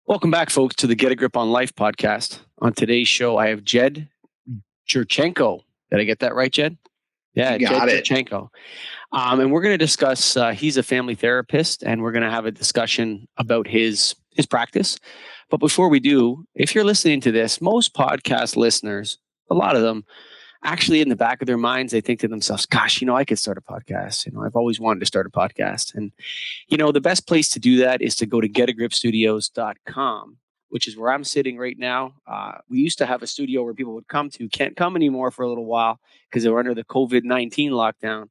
Welcome back, folks, to the Get a Grip on Life podcast. On today's show, I have Jed Jurchenko. Did I get that right, Jed? Yeah, You Jed got it. Jurchenko. And we're going to discuss, he's a family therapist, and we're going to have a discussion about his practice. But before we do, if you're listening to this, most podcast listeners, a lot of them, actually in the back of their minds, they think to themselves, gosh, I could start a podcast. I've always wanted to start a podcast. And the best place to do that is to go to getagripstudios.com, which is where I'm sitting right now. We used to have a studio where people would come to, can't come anymore for a little while because they were under the COVID-19 lockdown.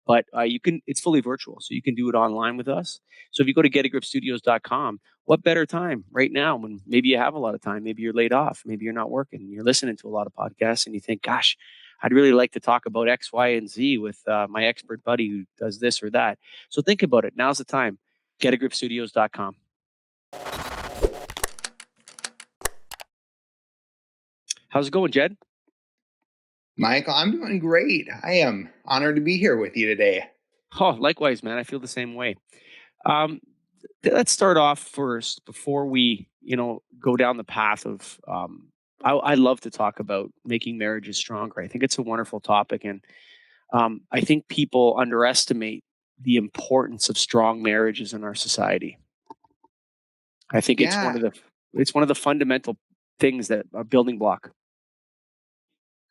But it's fully virtual, so you can do it online with us. So if you go to getagripstudios.com, what better time right now when maybe you have a lot of time, maybe you're laid off, maybe you're not working, you're listening to a lot of podcasts and you think, gosh, I'd really like to talk about X, Y, and Z with my expert buddy who does this or that. So think about it. Now's the time. Getagripstudios.com. How's it going, Jed? Michael, I'm doing great. I am honored to be here with you today. Oh, likewise, man. I feel the same way. Let's start off first before we, go down the path of. I love to talk about making marriages stronger. I think it's a wonderful topic, and I think people underestimate the importance of strong marriages in our society. I think it's one of the fundamental things that are building block.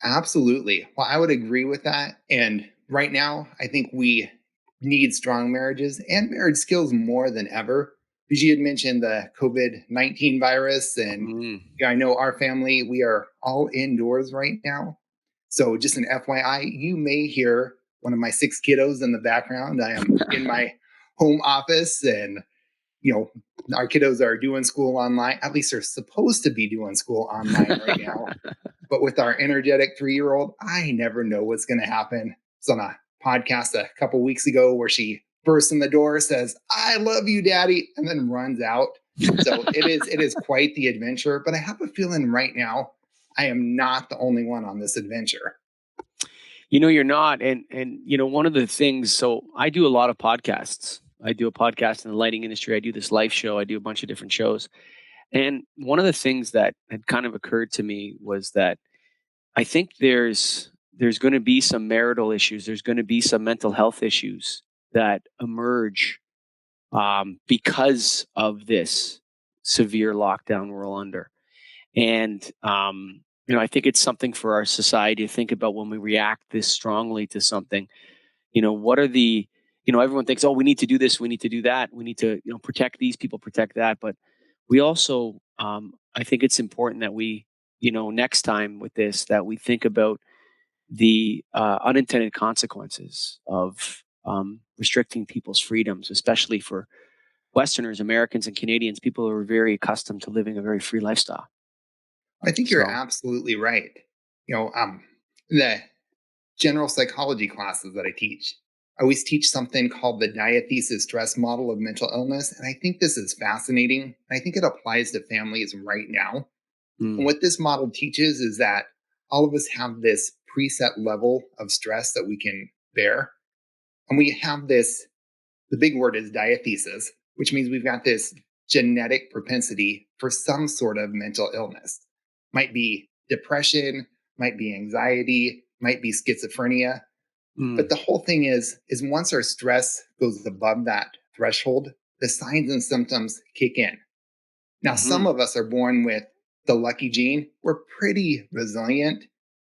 Absolutely. Well, I would agree with that. And right now, I think we need strong marriages and marriage skills more than ever. Because you had mentioned the COVID-19 virus, and I know our family, we are all indoors right now. So just an FYI, you may hear one of my 6 kiddos in the background. I am in my home office, and our kiddos are doing school online. At least they're supposed to be doing school online right now. But with our energetic 3-year-old, I never know what's going to happen. I was on a podcast a couple weeks ago where she bursts in the door, says, "I love you, Daddy," and then runs out. So it is quite the adventure. But I have a feeling right now I am not the only one on this adventure. You're not. And one of the things, so I do a lot of podcasts. I do a podcast in the lighting industry. I do this life show. I do a bunch of different shows. And one of the things that had kind of occurred to me was that I think there's going to be some marital issues. There's going to be some mental health issues that emerge because of this severe lockdown we're all under. And I think it's something for our society to think about when we react this strongly to something. What are the everyone thinks, oh, we need to do this, we need to do that, we need to protect these people, protect that, but we also I think it's important that we next time with this that we think about the unintended consequences of restricting people's freedoms, especially for Westerners, Americans, and Canadians, people who are very accustomed to living a very free lifestyle. I think you're absolutely right. The general psychology classes that I teach, I always teach something called the diathesis stress model of mental illness. And I think this is fascinating. I think it applies to families right now. And what this model teaches is that all of us have this preset level of stress that we can bear. And we have this, the big word is diathesis, which means we've got this genetic propensity for some sort of mental illness. Might be depression, might be anxiety, might be schizophrenia. But the whole thing is once our stress goes above that threshold, the signs and symptoms kick in. Now, some of us are born with the lucky gene. We're pretty resilient,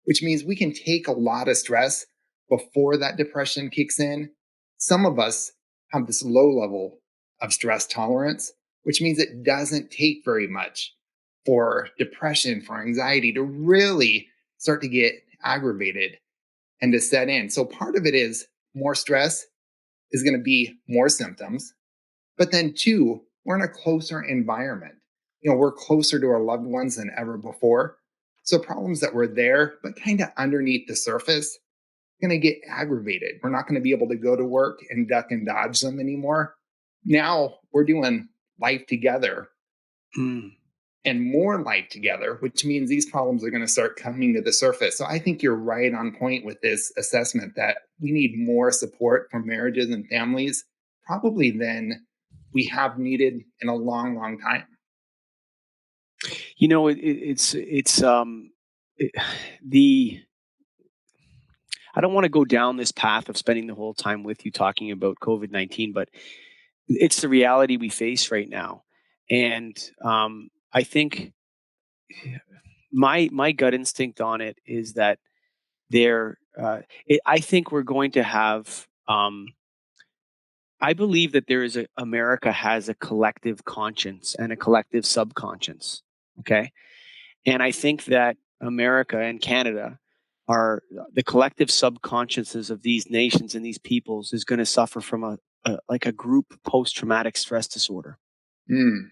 which means we can take a lot of stress before that depression kicks in. Some of us have this low level of stress tolerance, which means it doesn't take very much for depression, for anxiety to really start to get aggravated and to set in. So part of it is more stress is going to be more symptoms. But then 2, we're in a closer environment. We're closer to our loved ones than ever before. So problems that were there, but kind of underneath the surface, going to get aggravated. We're not going to be able to go to work and duck and dodge them anymore. Now we're doing life together and more life together, which means these problems are going to start coming to the surface. So I think you're right on point with this assessment that we need more support from marriages and families, probably than we have needed in a long, long time. You know, it, the I don't want to go down this path of spending the whole time with you talking about COVID-19, but it's the reality we face right now. And I think my gut instinct on it is that I think we're going to have. I believe that America has a collective conscience and a collective subconscious. Okay, and I think that America and Canada are the collective subconsciouses of these nations and these peoples is going to suffer from a group post-traumatic stress disorder Mm.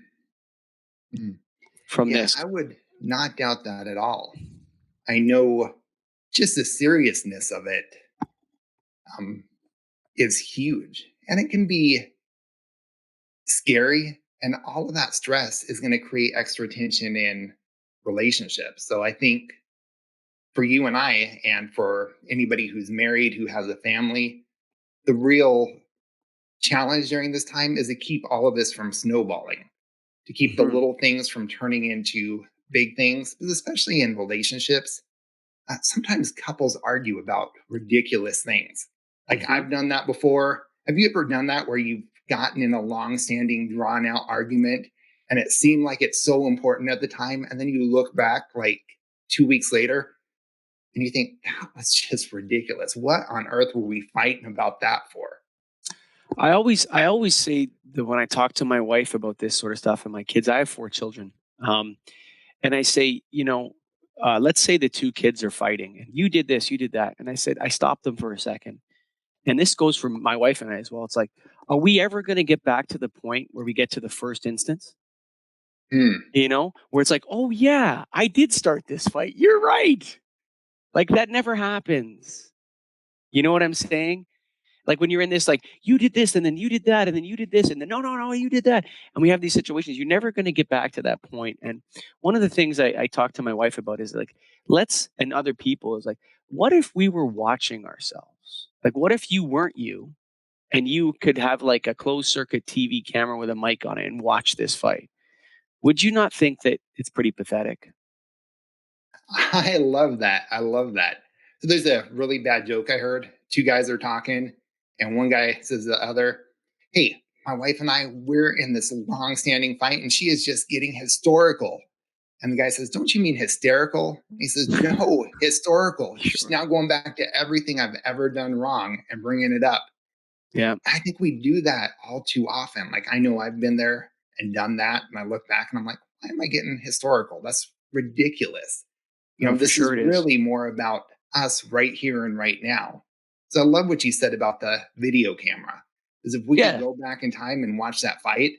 Mm. from Yeah, this. I would not doubt that at all. I know just the seriousness of it um, is huge, and it can be scary. And all of that stress is going to create extra tension in relationships. So I think for you and I, and for anybody who's married, who has a family, the real challenge during this time is to keep all of this from snowballing, to keep the Mhm. little things from turning into big things, but especially in relationships. Sometimes couples argue about ridiculous things. Like Mhm. I've done that before. Have you ever done that where you've gotten in a long-standing, drawn-out argument and it seemed like it's so important at the time, and then you look back like 2 weeks later and you think that was just ridiculous. What on earth were we fighting about that for? I always say that when I talk to my wife about this sort of stuff and my kids, I have 4 children, and I say, let's say the 2 kids are fighting, and you did this, you did that, and I stopped them for a second, and this goes for my wife and I as well. It's like, are we ever going to get back to the point where we get to the first instance? Hmm. Where it's like, oh yeah, I did start this fight. You're right. Like that never happens. You know what I'm saying? Like when you're in this, like you did this and then you did that and then you did this and then no, you did that. And we have these situations. You're never going to get back to that point. And one of the things I talk to my wife about is like, and other people is like, what if we were watching ourselves? Like, what if you weren't you and you could have like a closed circuit TV camera with a mic on it and watch this fight? Would you not think that it's pretty pathetic? I love that. I love that. So there's a really bad joke I heard. Two guys are talking, and one guy says to the other, "Hey, my wife and I, we're in this long-standing fight, and she is just getting historical." And the guy says, "Don't you mean hysterical?" And he says, "No, historical. She's Sure. now going back to everything I've ever done wrong and bringing it up." Yeah, I think we do that all too often. Like I know I've been there and done that, and I look back and I'm like, "Why am I getting historical? That's ridiculous." no, for This is sure it is. really more about us right here and right now. So I love what you said about the video camera. Because if we could Yeah, go back in time and watch that fight,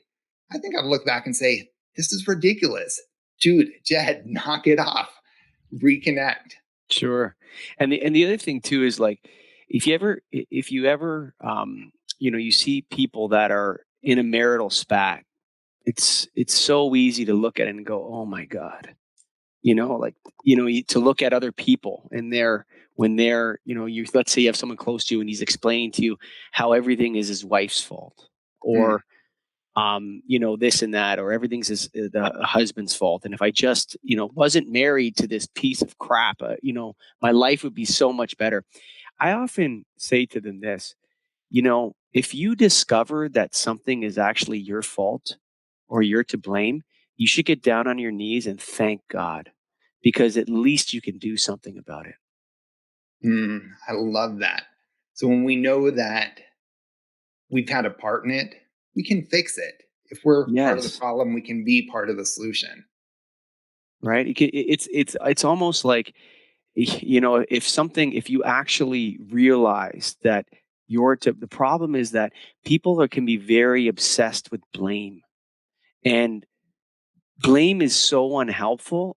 I think I'd look back and say, this is ridiculous. Dude, Jed, knock it off. Reconnect. sure. And the other thing too is like if you ever you see people that are in a marital spat, it's so easy to look at it and go, "Oh my god." Like to look at other people and you let's say you have someone close to you and he's explaining to you how everything is his wife's fault, Mm, or this and that, or everything's the husband's fault. And if I just, wasn't married to this piece of crap, my life would be so much better. I often say to them this, if you discover that something is actually your fault or you're to blame, you should get down on your knees and thank God, because at least you can do something about it. I love that. So when we know that we've had a part in it, we can fix it. If we're part of the Yes. problem, we can be part of the solution. Right. It's almost like, if you actually realize that the problem is that can be very obsessed with blame, and blame is so unhelpful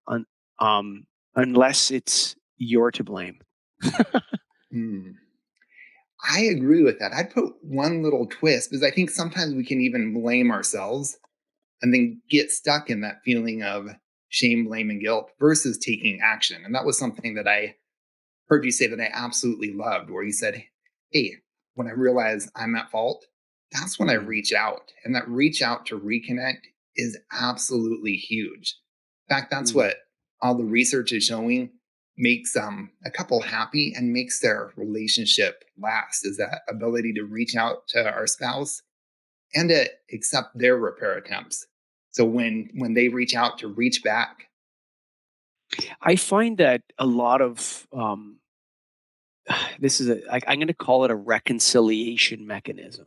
unless it's you're to blame. Hmm. I agree with that. I'd put one little twist because I think sometimes we can even blame ourselves and then get stuck in that feeling of shame, blame, and guilt versus taking action. And that was something that I heard you say that I absolutely loved, where you said, "Hey, when I realize I'm at fault, that's when I Mhm. reach out." And that reach out to reconnect is absolutely huge. In fact, that's what all the research is showing makes a couple happy and makes their relationship last, is that ability to reach out to our spouse and to accept their repair attempts. So when they reach out, to reach back. I find that a lot of this is I'm going to call it a reconciliation mechanism.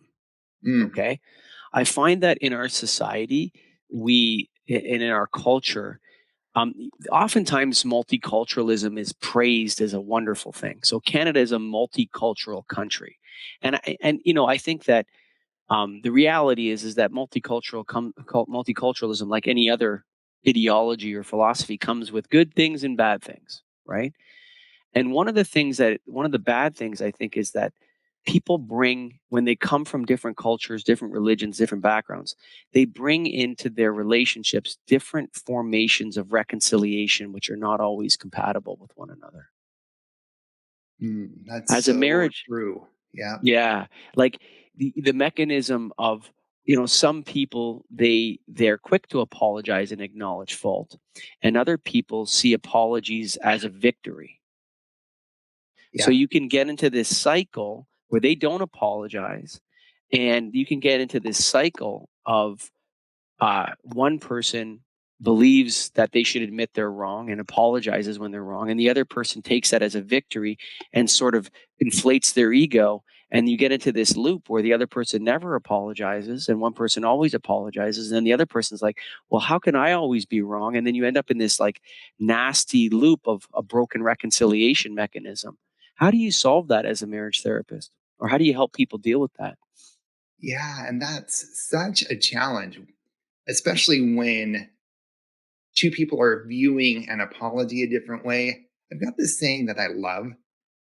Mm, Okay, I find that in our society, and in our culture, oftentimes multiculturalism is praised as a wonderful thing. So Canada is a multicultural country, and I think that the reality is that multiculturalism, like any other ideology or philosophy, comes with good things and bad things, right? And one of the bad things I think is that people bring, when they come from different cultures, different religions, different backgrounds, they bring into their relationships different formations of reconciliation, which are not always compatible with one another. that's As a so marriage, true. Yeah. yeah, like the mechanism of, some people, they're quick to apologize and acknowledge fault, and other people see apologies as a victory. So Yeah. you can get into this cycle where they don't apologize, and you can get into this cycle of one person believes that they should admit they're wrong and apologizes when they're wrong, and the other person takes that as a victory and sort of inflates their ego. And you get into this loop where the other person never apologizes and one person always apologizes. And then the other person's like, well, how can I always be wrong? And then you end up in this like nasty loop of a broken reconciliation mechanism. How do you solve that as a marriage therapist? Or how do you help people deal with that? Yeah. And that's such a challenge, especially when two people are viewing an apology a different way. I've got this saying that I love.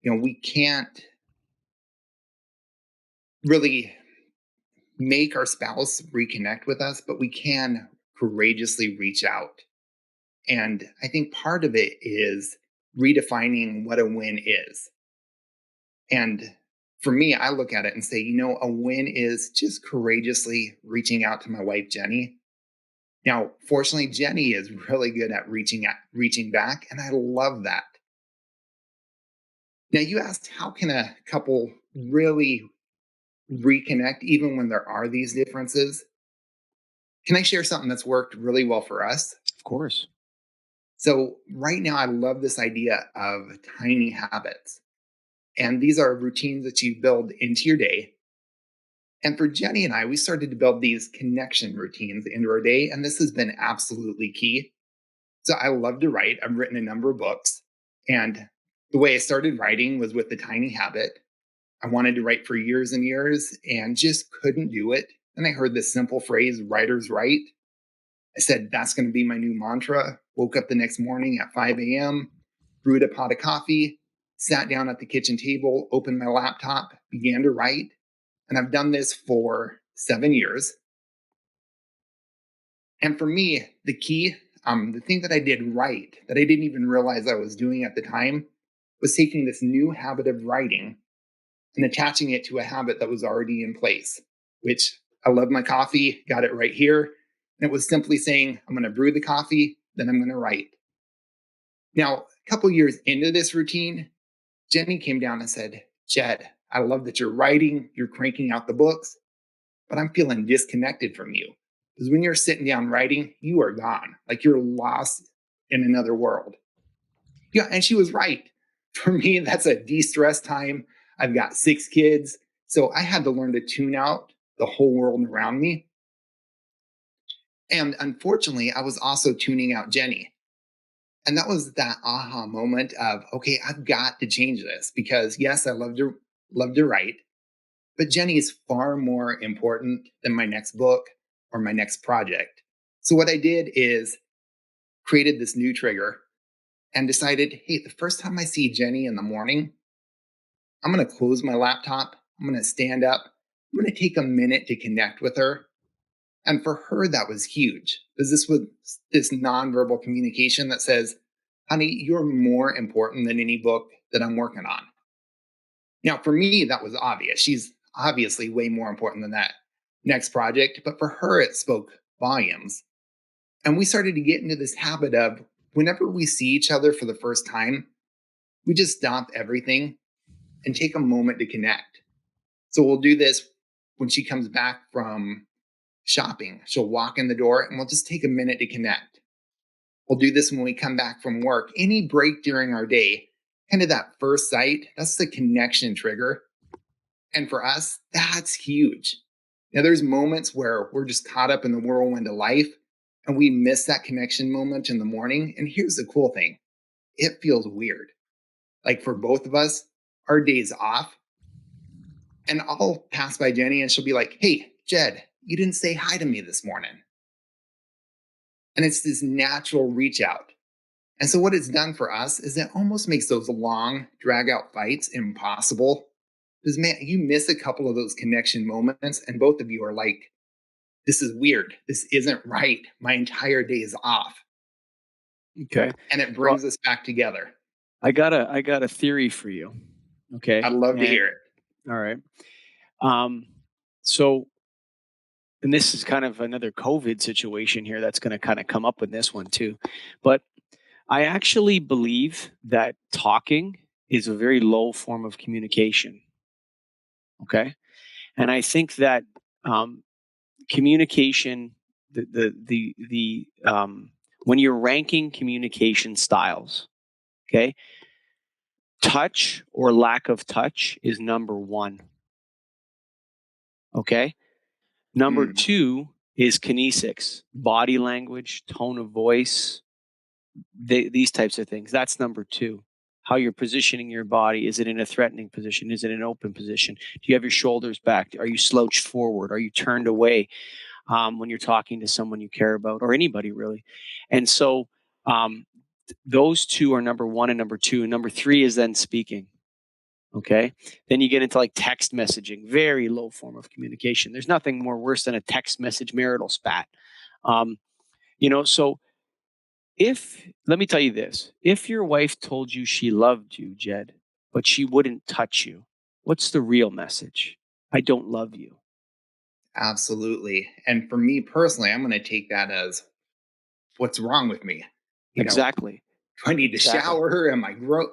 We can't really make our spouse reconnect with us, but we can courageously reach out. And I think part of it is redefining what a win is. And for me, I look at it and say, a win is just courageously reaching out to my wife, Jenny. Now, fortunately, Jenny is really good at reaching back, and I love that. Now, you asked, how can a couple really reconnect even when there are these differences? Can I share something that's worked really well for us? Of course. So, right now, I love this idea of tiny habits. And these are routines that you build into your day. And for Jenny and I, we started to build these connection routines into our day. And this has been absolutely key. So, I love to write. I've written a number of books. And the way I started writing was with the tiny habit. I wanted to write for years and years and just couldn't do it. And I heard this simple phrase, writers write. I said, that's going to be my new mantra. Woke up the next morning at 5 a.m., brewed a pot of coffee, sat down at the kitchen table, opened my laptop, began to write. And I've done this for 7 years. And for me, the key, the thing that I did right, that I didn't even realize I was doing at the time, was taking this new habit of writing and attaching it to a habit that was already in place, which I love my coffee, got it right here. And it was simply saying, I'm going to brew the coffee, then I'm going to write. Now, a couple years into this routine, Jenny came down and said, Jed, I love that you're writing, you're cranking out the books, but I'm feeling disconnected from you. Because when you're sitting down writing, you are gone, like you're lost in another world. Yeah, and she was right. For me, that's a de-stress time. I've got 6 kids, so I had to learn to tune out the whole world around me. And unfortunately, I was also tuning out Jenny. And that was that aha moment of, okay, I've got to change this because yes, I love to write, but Jenny is far more important than my next book or my next project. So what I did is created this new trigger and decided, hey, the first time I see Jenny in the morning, I'm going to close my laptop. I'm going to stand up. I'm going to take a minute to connect with her. And for her, that was huge because this was this nonverbal communication that says, honey, you're more important than any book that I'm working on. Now, for me, that was obvious. She's obviously way more important than that next project. But for her, it spoke volumes. And we started to get into this habit of whenever we see each other for the first time, we just stop everything and take a moment to connect. So we'll do this when she comes back from shopping. She'll walk in the door and we'll just take a minute to connect. We'll do this when we come back from work. Any break during our day, kind of that first sight, that's the connection trigger. And for us, that's huge. Now, there's moments where we're just caught up in the whirlwind of life and we miss that connection moment in the morning. And here's the cool thing, it feels weird. Like for both of us, our day's off. And I'll pass by Jenny and she'll be like, hey, Jed, you didn't say hi to me this morning. And it's this natural reach out. And so what it's done for us is it almost makes those long, drag out fights impossible. Because man, you miss a couple of those connection moments and both of you are like, this is weird. This isn't right. My entire day is off. Okay. And it brings us back together. I got a theory for you. Okay. I'd love to hear it. All right. So, and this is kind of another COVID situation here that's going to kind of come up with this one too. But I actually believe that talking is a very low form of communication. Okay. And I think that communication, when you're ranking communication styles, okay, touch or lack of touch is number one. Okay. Number two is kinesics, body language, tone of voice, these types of things. That's number two. How you're positioning your body. Is it in a threatening position? Is it in an open position? Do you have your shoulders back? Are you slouched forward? Are you turned away when you're talking to someone you care about or anybody really? And so those two are number one and number two. And number three is then speaking. Okay. Then you get into like text messaging, very low form of communication. There's nothing more worse than a text message marital spat. So let me tell you this, if your wife told you she loved you, Jed, but she wouldn't touch you, what's the real message? I don't love you. Absolutely. And for me personally, I'm going to take that as what's wrong with me? Exactly. Do I need to shower? Am I gross?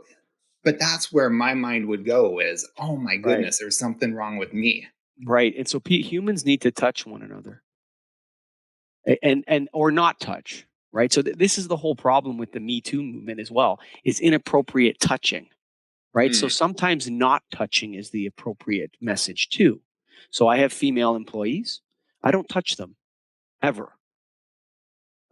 But that's where my mind would go is, oh my goodness, there's something wrong with me. Right. And so humans need to touch one another and or not touch. Right. So this is the whole problem with the Me Too movement as well, is inappropriate touching. Right. So sometimes not touching is the appropriate message too. So I have female employees. I don't touch them ever.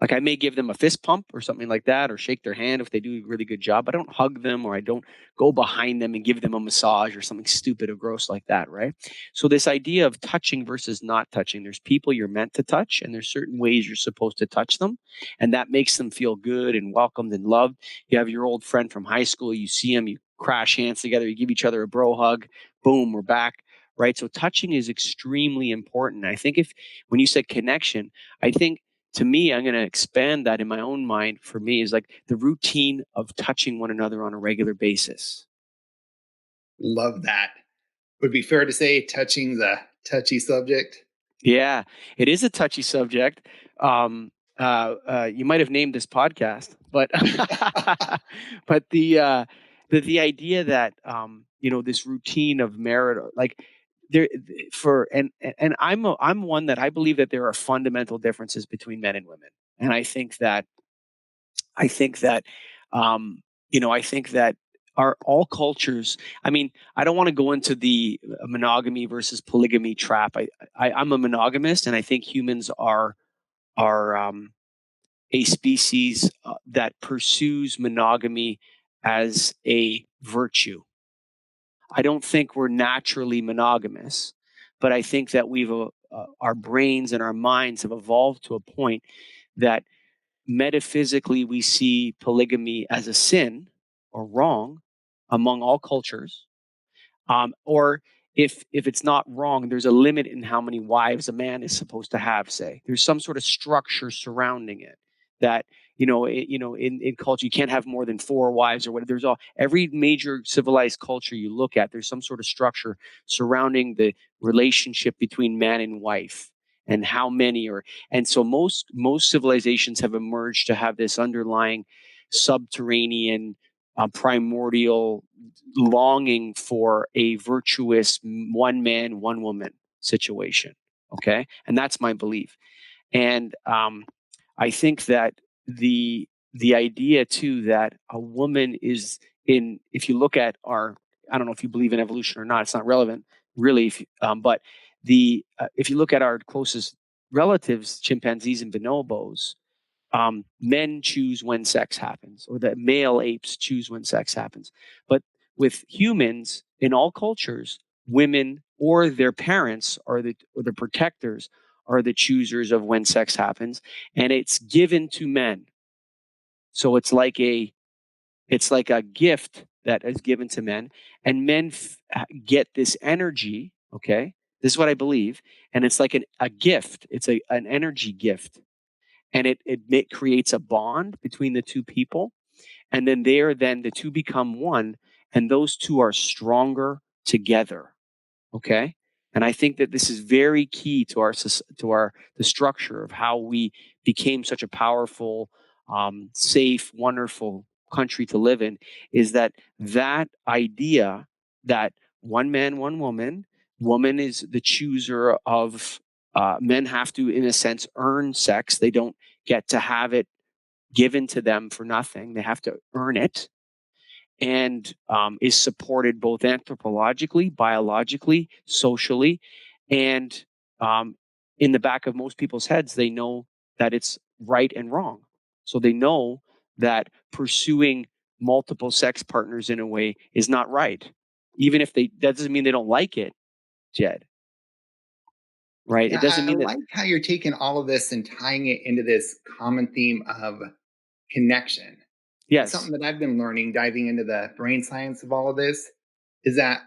Like I may give them a fist pump or something like that, or shake their hand if they do a really good job. I don't hug them, or I don't go behind them and give them a massage or something stupid or gross like that, right? So this idea of touching versus not touching, there's people you're meant to touch and there's certain ways you're supposed to touch them. And that makes them feel good and welcomed and loved. You have your old friend from high school, you see him, you crash hands together, you give each other a bro hug, boom, we're back. Right. So touching is extremely important. I think when you said connection, I think to me, I'm going to expand that in my own mind. For me, is like the routine of touching one another on a regular basis. Love that. Would it be fair to say touching's a touchy subject? Yeah, it is a touchy subject. You might have named this podcast, but but the idea that this routine of marital, like there and I'm one that I believe that there are fundamental differences between men and women, and I think that I think that our all cultures. I mean, I don't want to go into the monogamy versus polygamy trap. I'm a monogamist, and I think humans are a species that pursues monogamy as a virtue. I don't think we're naturally monogamous, but I think that our brains and our minds have evolved to a point that metaphysically we see polygamy as a sin or wrong among all cultures. Or if it's not wrong, there's a limit in how many wives a man is supposed to have. Say there's some sort of structure surrounding it that in culture you can't have more than 4 wives or whatever. There's every major civilized culture you look at, there's some sort of structure surrounding the relationship between man and wife. and how many are. And so most civilizations have emerged to have this underlying subterranean primordial longing for a virtuous one man, one woman situation. Okay. And that's my belief. And I think that the idea too that a woman is in, if you look at our, I don't know if you believe in evolution or not, it's not relevant really. But if you look at our closest relatives, chimpanzees and bonobos, men choose when sex happens, or the male apes choose when sex happens. But with humans in all cultures, women or their parents or the protectors are the choosers of when sex happens, and it's given to men. So it's like a gift that is given to men, and men get this energy. Okay, this is what I believe, and it's like a gift. It's an energy gift, and it creates a bond between the two people, and then the two become one, and those two are stronger together. Okay. And I think that this is very key to the structure of how we became such a powerful, safe, wonderful country to live in, is that idea that one man, one woman, woman is the chooser of, men have to, in a sense, earn sex. They don't get to have it given to them for nothing. They have to earn it, and is supported both anthropologically, biologically, socially, and in the back of most people's heads, they know that it's right and wrong. So they know that pursuing multiple sex partners in a way is not right, even if that doesn't mean they don't like it, Jed. Right? It Yeah, doesn't I mean that. like how you're taking all of this and tying it into this common theme of connection. And Yes. something that I've been learning, diving into the brain science of all of this, is that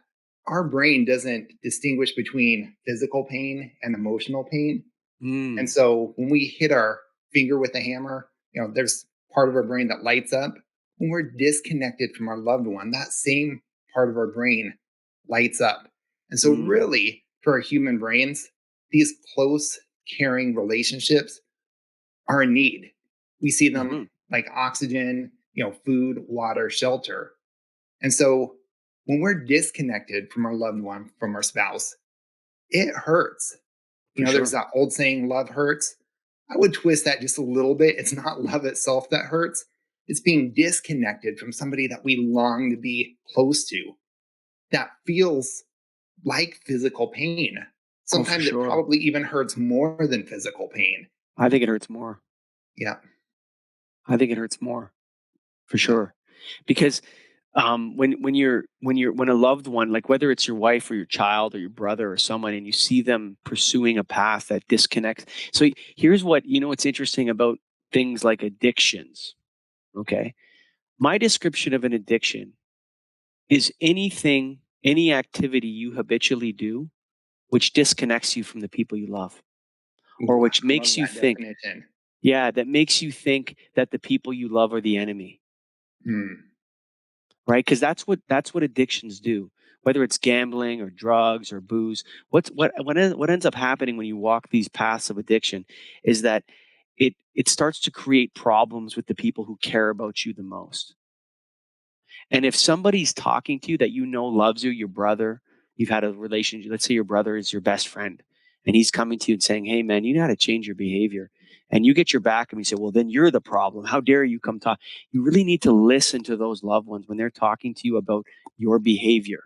our brain doesn't distinguish between physical pain and emotional pain. And Mm. so when we hit our finger with a hammer, there's part of our brain that lights up. When we're disconnected from our loved one, that same part of our brain lights up. And so, Mm. really, for our human brains, these close, caring relationships are a need. We see them Mm-hmm. like oxygen, food, water, shelter. And so, when we're disconnected from our loved one, from our spouse, it hurts. For There's sure. that old saying, love hurts. I would twist that just a little bit. It's not love itself that hurts, it's being disconnected from somebody that we long to be close to. That feels like physical pain. Oh, for Sometimes it sure. probably even hurts more than physical pain. I think it hurts more. Yeah. I think it hurts more, for Yeah. sure, because when a loved one, like whether it's your wife or your child or your brother or someone, and you see them pursuing a path that disconnects. So here's what's interesting about things like addictions. Okay, my description of an addiction is any activity you habitually do which disconnects you from the people you love, or Ooh, which I love makes you that think, definition. yeah, that makes you think that the people you love are the enemy. Hmm. Right? Because that's what addictions do. Whether it's gambling or drugs or booze, what ends up happening when you walk these paths of addiction is that it starts to create problems with the people who care about you the most. And if somebody's talking to you that loves you, your brother, you've had a relationship, let's say your brother is your best friend, and he's coming to you and saying, "Hey man, you know how to change your behavior." And you get your back and you say, "Well, then you're the problem. How dare you come talk?" You really need to listen to those loved ones when they're talking to you about your behavior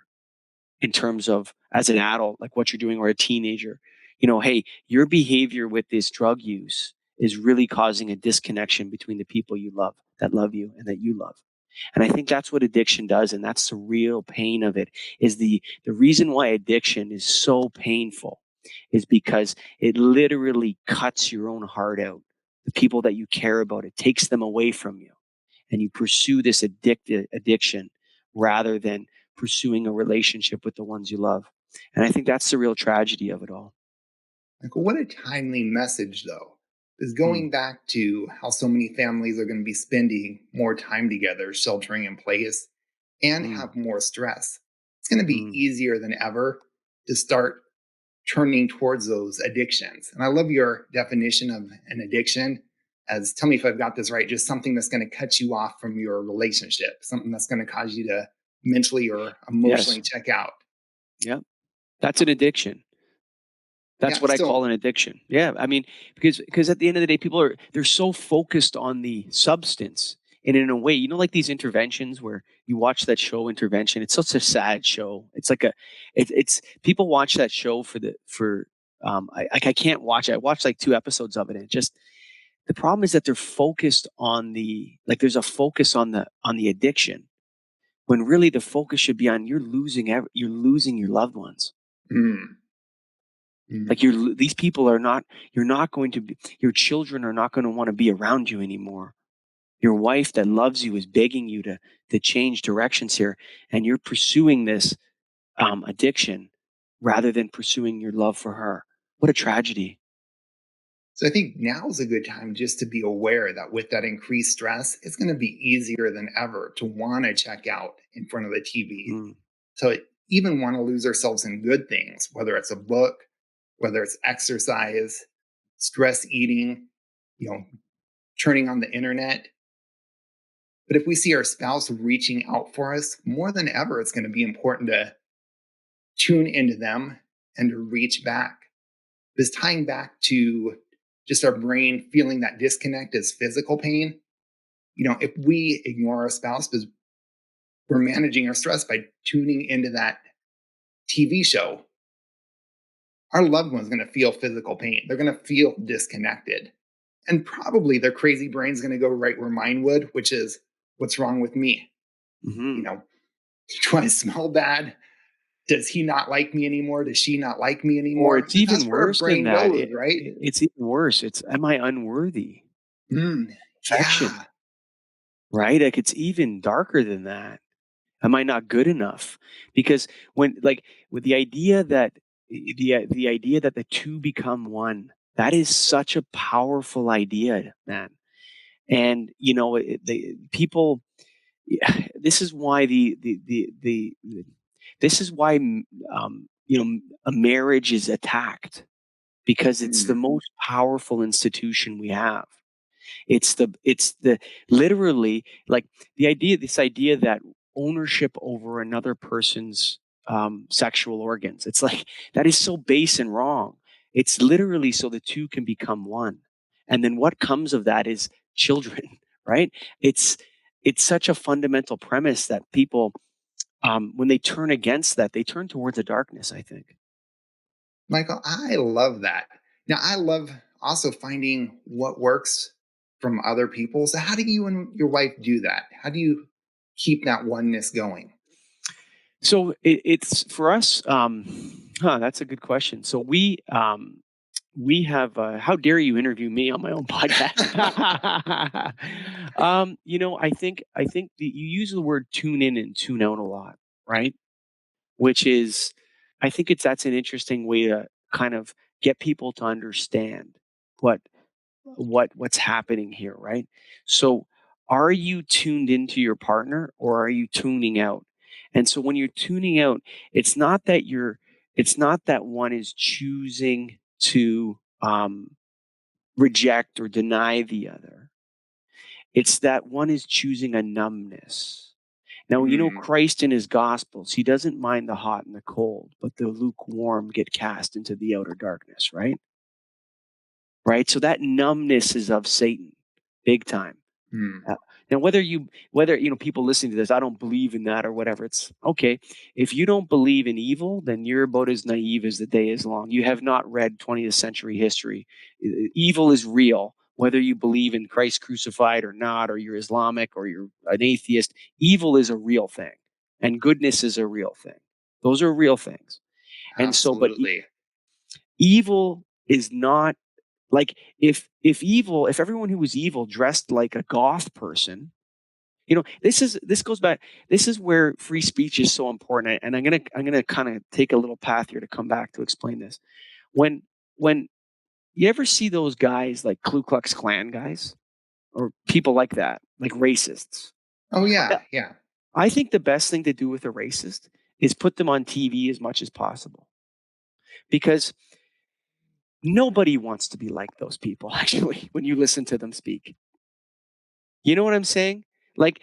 in terms of as an adult, like what you're doing, or a teenager. Hey, your behavior with this drug use is really causing a disconnection between the people you love, that love you, and that you love. And I think that's what addiction does, and that's the real pain of it. Is the reason why addiction is so painful is because it literally cuts your own heart out. The people that you care about, it takes them away from you, and you pursue this addiction rather than pursuing a relationship with the ones you love. And I think that's the real tragedy of it all. Like, what a timely message, though. Is Mm, going back to how so many families are going to be spending more time together, sheltering in place, and mm, have more stress. It's going to be mm. easier than ever to start turning towards those addictions. And I love your definition of an addiction as, tell me if I've got this right, just something that's going to cut you off from your relationship, something that's going to cause you to mentally or emotionally check out. Yeah. That's an addiction. That's what I call an addiction. Yeah. I mean, because at the end of the day, they're so focused on the substance. And in a way, like these interventions where you watch that show Intervention, it's such a sad show. It's like it's people watch that show I can't watch it. I watched like 2 episodes of it. And the problem is that they're focused on there's a focus on the addiction, when really the focus should be on you're losing your loved ones. Like these people you're not going to be, your children are not going to want to be around you anymore. Your wife that loves you is begging you to change directions here, and you're pursuing this addiction rather than pursuing your love for her. What a tragedy. So I think now is a good time just to be aware that with that increased stress, it's going to be easier than ever to want to check out in front of the TV. So even want to lose ourselves in good things, whether it's a book, whether it's exercise, stress eating, turning on the internet. But if we see our spouse reaching out for us, more than ever, it's going to be important to tune into them and to reach back. Because tying back to just our brain feeling that disconnect as physical pain, if we ignore our spouse because we're managing our stress by tuning into that TV show, our loved one's going to feel physical pain. They're going to feel disconnected. And probably their crazy brain's going to go right where mine would, which is, what's wrong with me? Do I smell bad? Does he not like me anymore? Does she not like me anymore? Or it's even worse than that. Right? It's even worse. It's, am I unworthy? Affection. Yeah. Right? Like it's even darker than that. Am I not good enough? Because with the idea that the idea that the two become one, that is such a powerful idea, man. And people. This is why this is why a marriage is attacked, because it's the most powerful institution we have. It's the literally, like, this idea that ownership over another person's sexual organs. It's like, that is so base and wrong. It's literally so the two can become one. And then what comes of that is children, right? It's such a fundamental premise that people, when they turn against that, they turn towards the darkness, I think. Michael, I love that. Now, I love also finding what works from other people. So how do you and your wife do that? How do you keep that oneness going? So it's for us. That's a good question. So we have. How dare you interview me on my own podcast? I think you use the word tune in and tune out a lot, right? Which is, I think that's an interesting way to kind of get people to understand what's happening here, right? So, are you tuned into your partner, or are you tuning out? And so when you're tuning out, it's not that one is choosing to reject or deny the other. It's that one is choosing a numbness. Now, Christ in his Gospels, he doesn't mind the hot and the cold, but the lukewarm get cast into the outer darkness, right? Right? So that numbness is of Satan, big time. Now, whether people listening to this, I don't believe in that or whatever, it's okay. If you don't believe in evil, then you're about as naive as the day is long. You have not read 20th century history. Evil is real. Whether you believe in Christ crucified or not, or you're Islamic or you're an atheist, evil is a real thing, and goodness is a real thing. Those are real things. And Absolutely. so, but evil is not, like, if everyone who was evil dressed like a goth person, this goes back. This is where free speech is so important. And I'm gonna kind of take a little path here to come back to explain this. When you ever see those guys like Ku Klux Klan guys or people like that, like racists? Oh yeah, yeah. I think the best thing to do with a racist is put them on TV as much as possible. because nobody wants to be like those people, actually, when you listen to them speak. You know what I'm saying? Like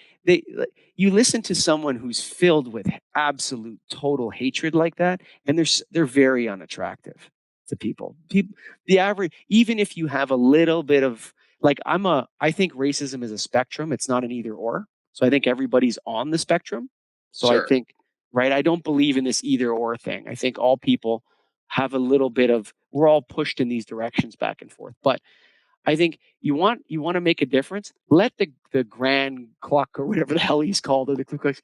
you listen to someone who's filled with absolute total hatred like that, and they're very unattractive to people. The average, even if you have a little bit of like, I think racism is a spectrum. It's not an either or. So I think everybody's on the spectrum. So I Sure. think, right, I don't believe in this either or thing. I think all people have a little bit of, we're all pushed in these directions back and forth. But I think you want to make a difference. Let the Grand Cluck or whatever the hell he's called, or the Ku Klux,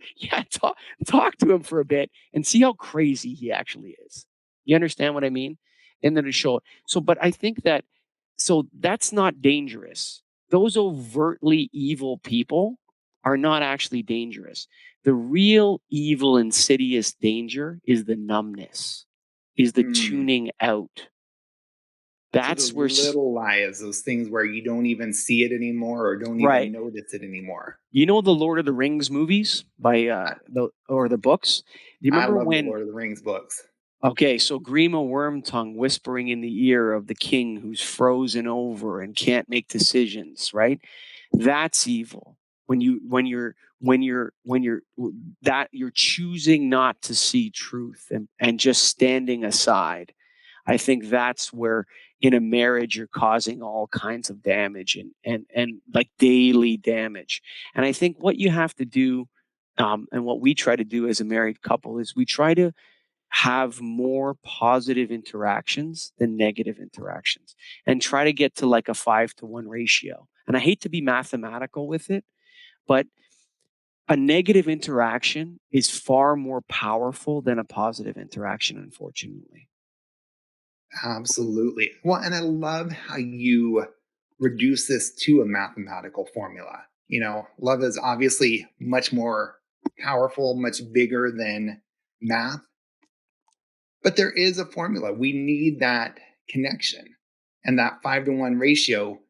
talk to him for a bit and see how crazy he actually is. You understand what I mean? And then to show it. So, but I think that that's not dangerous. Those overtly evil people are not actually dangerous. The real evil, insidious danger is the numbness, is the tuning out. That's so where those little lies, those things where you don't even see it anymore or don't right. even notice it anymore. You know the Lord of the Rings movies by the books? Do you I remember love the when? Lord of the Rings books. Okay, so Grima Wormtongue whispering in the ear of the king who's frozen over and can't make decisions, right? That's evil. When you're that you're choosing not to see truth and just standing aside. I think that's where in a marriage you're causing all kinds of damage and like daily damage. And I think what you have to do, and what we try to do as a married couple is we try to have more positive interactions than negative interactions and try to get to like a 5-to-1 ratio. And I hate to be mathematical with it, but a negative interaction is far more powerful than a positive interaction, unfortunately. Absolutely. Well, and I love how you reduce this to a mathematical formula. Love is obviously much more powerful, much bigger than math, but there is a formula. We need that connection. And that 5-to-1 ratio,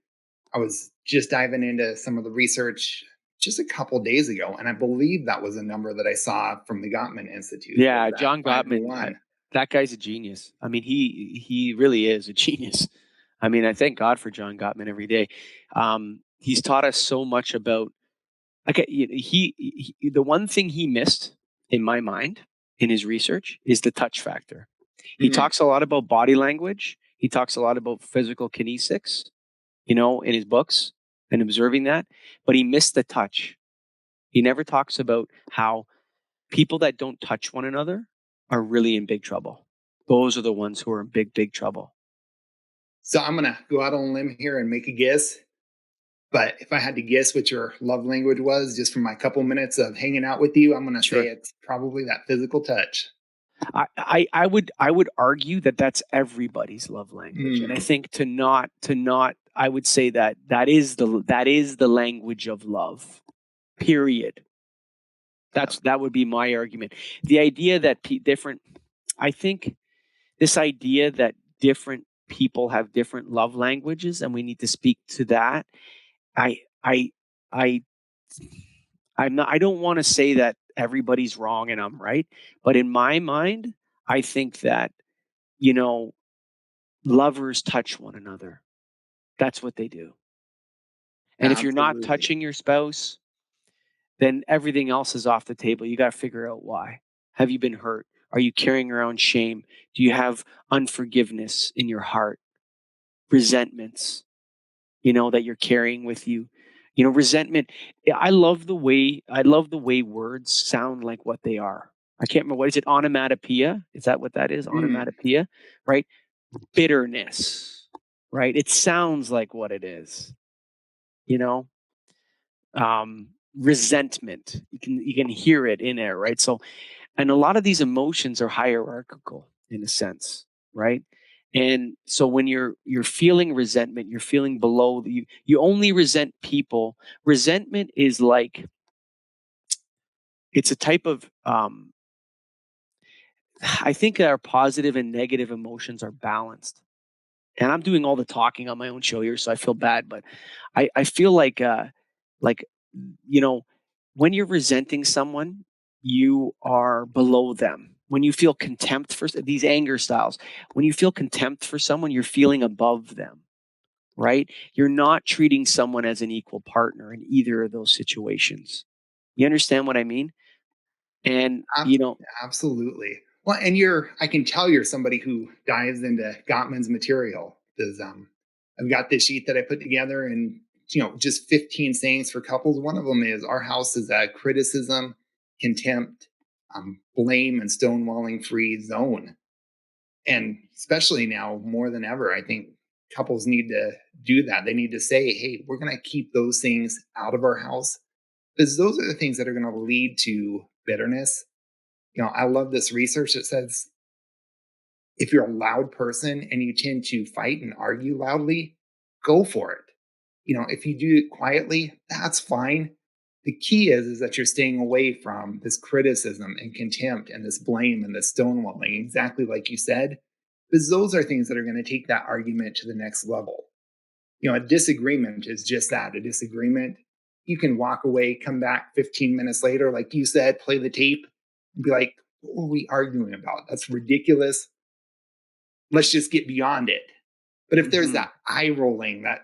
I was just diving into some of the research just a couple days ago, and I believe that was a number that I saw from the Gottman Institute. Was Yeah, that John five to Gottman, one? that guy's a genius. I mean, he really is a genius. I mean, I thank God for John Gottman every day. He's taught us so much about. Okay, the one thing he missed in my mind in his research is the touch factor. He Mm-hmm. talks a lot about body language. He talks a lot about physical kinesics, in his books and observing that, but he missed the touch. He never talks about how people that don't touch one another are really in big trouble. Those are the ones who are in big, big trouble. So I'm going to go out on a limb here and make a guess. But if I had to guess what your love language was, just from my couple minutes of hanging out with you, I'm going to say it's probably that physical touch. I would argue that that's everybody's love language, and I think to not I would say that is the language of love. Period. That would be my argument. The idea that I think this idea that different people have different love languages, and we need to speak to that. I I I I'm not. I don't want to say that everybody's wrong and I'm right, but in my mind, I think that you know lovers touch one another. That's what they do. And if you're not Absolutely. touching your spouse, then everything else is off the table. You got to figure out why. Have you been hurt? Are you carrying around shame? Do you have unforgiveness in your heart? Resentments, that you're carrying with you. Resentment. I love the way words sound like what they are. I can't remember, what is it, onomatopoeia? Is that what that is? Onomatopoeia, right? Bitterness, right? It sounds like what it is, you know? Resentment. You can hear it in there, right? So, and a lot of these emotions are hierarchical in a sense, right? And so when you're feeling resentment, you're feeling below, you only resent people. Resentment is like, it's a type of I think our positive and negative emotions are balanced. And I'm doing all the talking on my own show here, so I feel bad, but I feel like you know when you're resenting someone, you are below them. when you feel contempt for these anger styles, when you feel contempt for someone, you're feeling above them, right? You're not treating someone as an equal partner in either of those situations. You understand what I mean? And, Absolutely. Well, and I can tell you're somebody who dives into Gottman's material. Because I've got this sheet that I put together, and just 15 sayings for couples. One of them is, our house is a criticism, contempt, blame, and stonewalling free zone. And especially now more than ever, I think couples need to do that. They need to say, hey, we're going to keep those things out of our house, because those are the things that are going to lead to bitterness. I love this research that says if you're a loud person and you tend to fight and argue loudly, go for it. If you do it quietly, that's fine. The key is that you're staying away from this criticism and contempt and this blame and this stonewalling, exactly like you said, because those are things that are going to take that argument to the next level. A disagreement is just that, a disagreement. You can walk away, come back 15 minutes later, like you said, play the tape, and be like, what were we arguing about? That's ridiculous. Let's just get beyond it. But if there's that eye rolling, that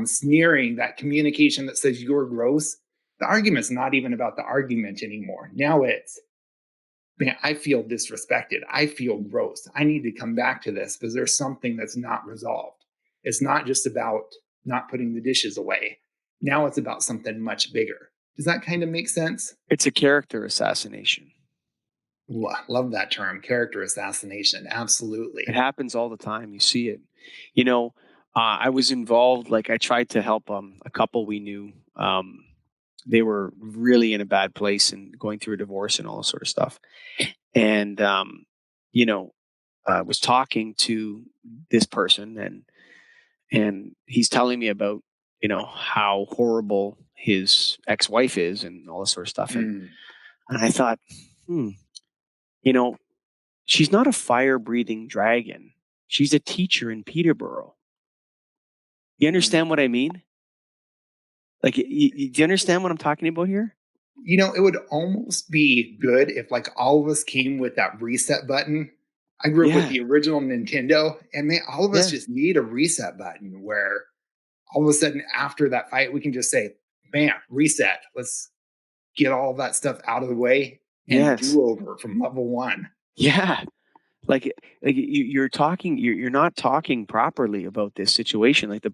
sneering, that communication that says you're gross, the argument's not even about the argument anymore. Now it's, man, I feel disrespected. I feel gross. I need to come back to this because there's something that's not resolved. It's not just about not putting the dishes away. Now it's about something much bigger. Does that kind of make sense? It's a character assassination. Love that term, character assassination. Absolutely. It happens all the time. You see it. I was involved, like I tried to help a couple we knew. They were really in a bad place and going through a divorce and all this sort of stuff. And, I was talking to this person and he's telling me about, how horrible his ex-wife is and all this sort of stuff. And I thought, she's not a fire-breathing dragon. She's a teacher in Peterborough. You understand what I mean? Like, do you understand what I'm talking about here? It would almost be good if like all of us came with that reset button. I grew up with the original Nintendo, and all of us just need a reset button where all of a sudden after that fight, we can just say, bam, reset. Let's get all that stuff out of the way and do over from level one. Yeah. Like you're talking, you're not talking properly about this situation. Like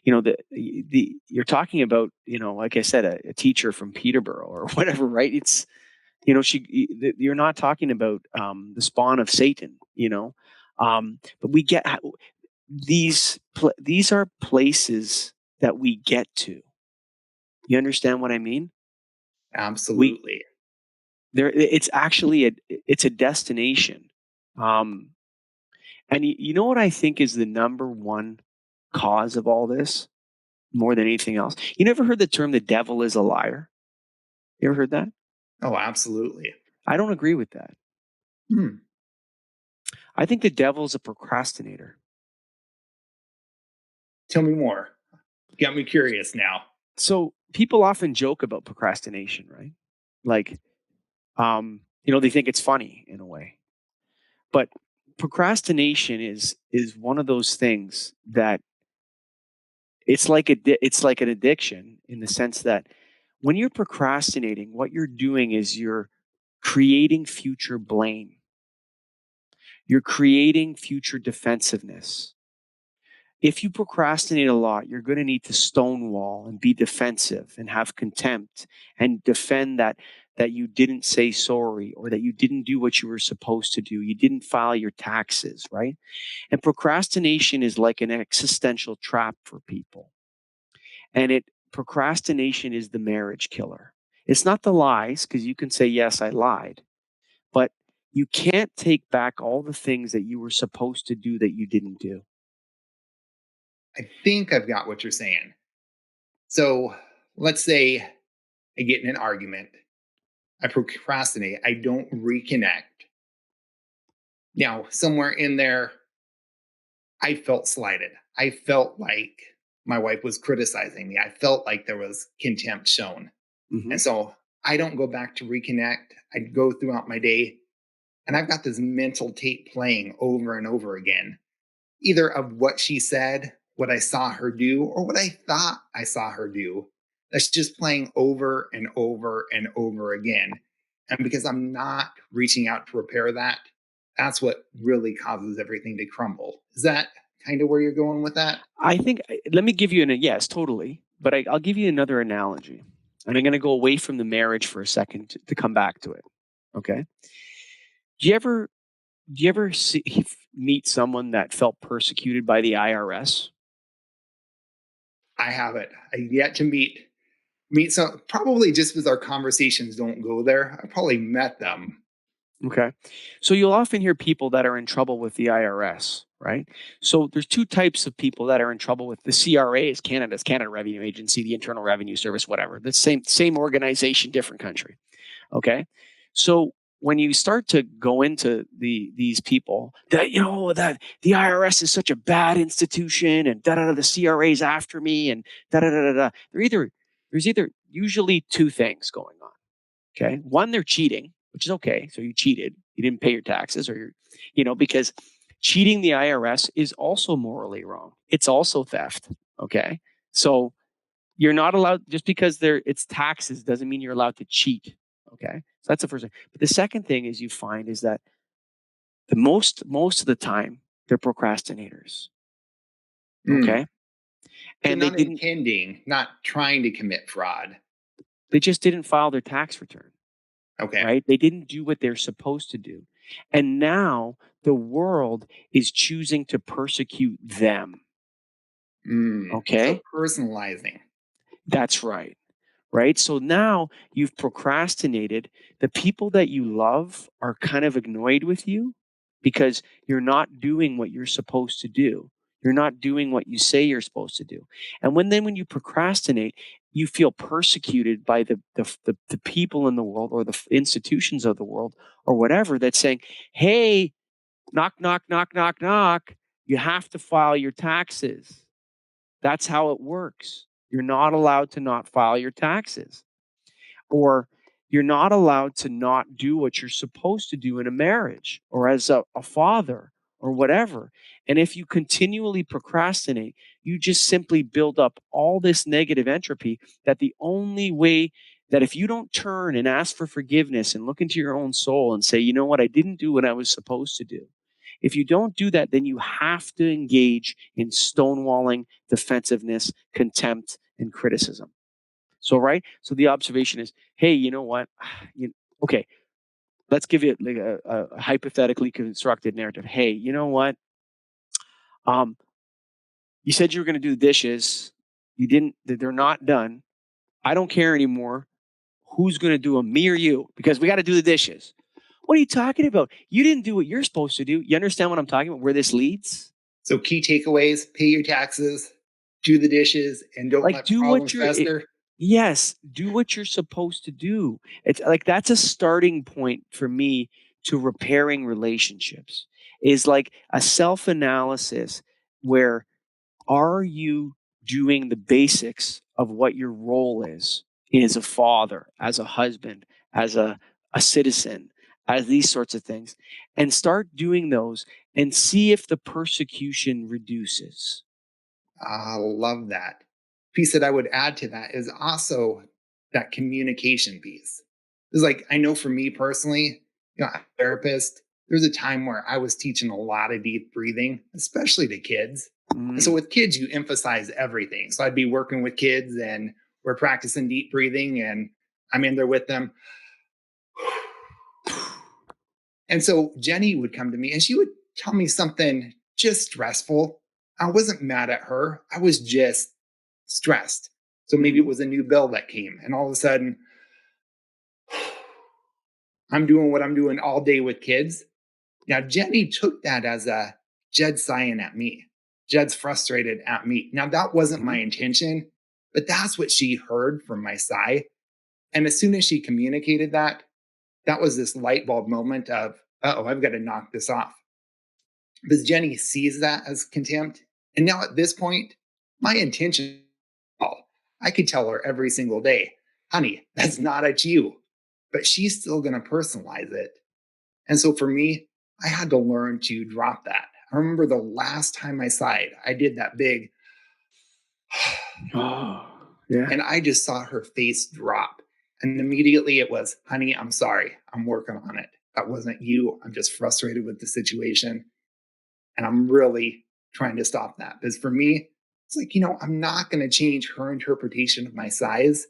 you're talking about, like I said, a teacher from Peterborough or whatever, right? It's, you're not talking about the spawn of Satan, but we get these are places that we get to. You understand what I mean? Absolutely. It's actually it's a destination. And you know what I think is the number one cause of all this more than anything else? You never heard the term the devil is a liar? You ever heard that? Oh, absolutely. I don't agree with that. I think the devil's a procrastinator. Tell me more. Got me curious now. So people often joke about procrastination, right? Like, they think it's funny in a way. But procrastination is one of those things that it's like an addiction in the sense that when you're procrastinating, what you're doing is you're creating future blame. You're creating future defensiveness. If you procrastinate a lot, you're going to need to stonewall and be defensive and have contempt and defend that you didn't say sorry or that you didn't do what you were supposed to do. You didn't file your taxes, right? And procrastination is like an existential trap for people. And procrastination is the marriage killer. It's not the lies, because you can say, yes, I lied, but you can't take back all the things that you were supposed to do that you didn't do. I think I've got what you're saying. So let's say I get in an argument. I procrastinate. I don't reconnect. Now, somewhere in there, I felt slighted. I felt like my wife was criticizing me. I felt like there was contempt shown. And so I don't go back to reconnect. I go throughout my day And I've got this mental tape playing over and over again, either of what she said, what I saw her do, or what I thought I saw her do. That's just playing over and over and over again. And because I'm not reaching out to repair that, that's what really causes everything to crumble. Is that kind of where you're going with that? I think, let me give you yes, totally. But I'll give you another analogy. And I'm going to go away from the marriage for a second to come back to it. Okay. Do you ever meet someone that felt persecuted by the IRS? I haven't. I yet to meet some, probably just because our conversations don't go there. I probably met them. Okay. So you'll often hear people that are in trouble with the IRS, right? So there's two types of people that are in trouble with the CRA, is Canada Revenue Agency, the Internal Revenue Service, whatever. The same organization, different country. Okay. So when you start to go into these people that that the IRS is such a bad institution and the CRA's after me and there's either usually two things going on. Okay. One, they're cheating, which is okay. So you cheated. You didn't pay your taxes or because cheating the IRS is also morally wrong. It's also theft. Okay. So you're not allowed, just because it's taxes doesn't mean you're allowed to cheat. Okay. So that's the first thing. But the second thing is you find is that the most of the time they're procrastinators. Okay. So And not intending, not trying to commit fraud. they just didn't file their tax return. Okay. Right? They didn't do what they're supposed to do. And now the world is choosing to persecute them. Okay? So personalizing. That's right. Right? So now you've procrastinated. The people that you love are kind of annoyed with you because you're not doing what you're supposed to do. You're not doing what you say you're supposed to do. And when you procrastinate, you feel persecuted by the people in the world or the institutions of the world or whatever that's saying, hey, knock, knock, knock, knock, knock. You have to file your taxes. That's how it works. You're not allowed to not file your taxes. Or you're not allowed to not do what you're supposed to do in a marriage or as a father or whatever. And if you continually procrastinate, you just simply build up all this negative entropy that the only way that if you don't turn and ask for forgiveness and look into your own soul and say, you know what, I didn't do what I was supposed to do. If you don't do that, then you have to engage in stonewalling, defensive,ness, contempt, and criticism. So, right. So the observation is, hey, you know what? Okay, let's give you like a hypothetically constructed narrative. Hey, you know what? Um, you said you were going to do the dishes. You didn't. They're not done. I don't care anymore. Who's going to do them, me or you? Because we got to do the dishes. What are you talking about? You didn't do what you're supposed to do. You understand what I'm talking about? Where this leads? So key takeaways: pay your taxes, do the dishes, and don't let problems fester. Yes, do what you're supposed to do. It's like that's a starting point for me to repairing relationships. Is like a self-analysis where are you doing the basics of what your role is as a father, as a husband, as a citizen, as these sorts of things, and start doing those and see if the persecution reduces. I love that. Piece that I would add to that is also that communication piece. It's like, I know for me personally, I'm a therapist. There's a time where I was teaching a lot of deep breathing, especially to kids. And so with kids, you emphasize everything. So I'd be working with kids and we're practicing deep breathing and I'm in there with them. And so Jenny would come to me and she would tell me something just stressful. I wasn't mad at her. I was just stressed. So maybe it was a new bill that came and all of a sudden I'm doing what I'm doing all day with kids. Now, Jenny took that as a Jed's sighing at me. Jed's frustrated at me. Now, that wasn't my intention, but that's what she heard from my sigh. And as soon as she communicated that, that was this light bulb moment of, oh, I've got to knock this off. Because Jenny sees that as contempt. And now at this point, my intention, I could tell her every single day, honey, that's not at you. But she's still going to personalize it. And so for me, I had to learn to drop that. I remember the last time I sighed, I did that big, Oh, yeah. and I just saw her face drop. And immediately it was, honey, I'm sorry. I'm working on it. That wasn't you. I'm just frustrated with the situation. And I'm really trying to stop that. Because for me, it's like, I'm not going to change her interpretation of my size.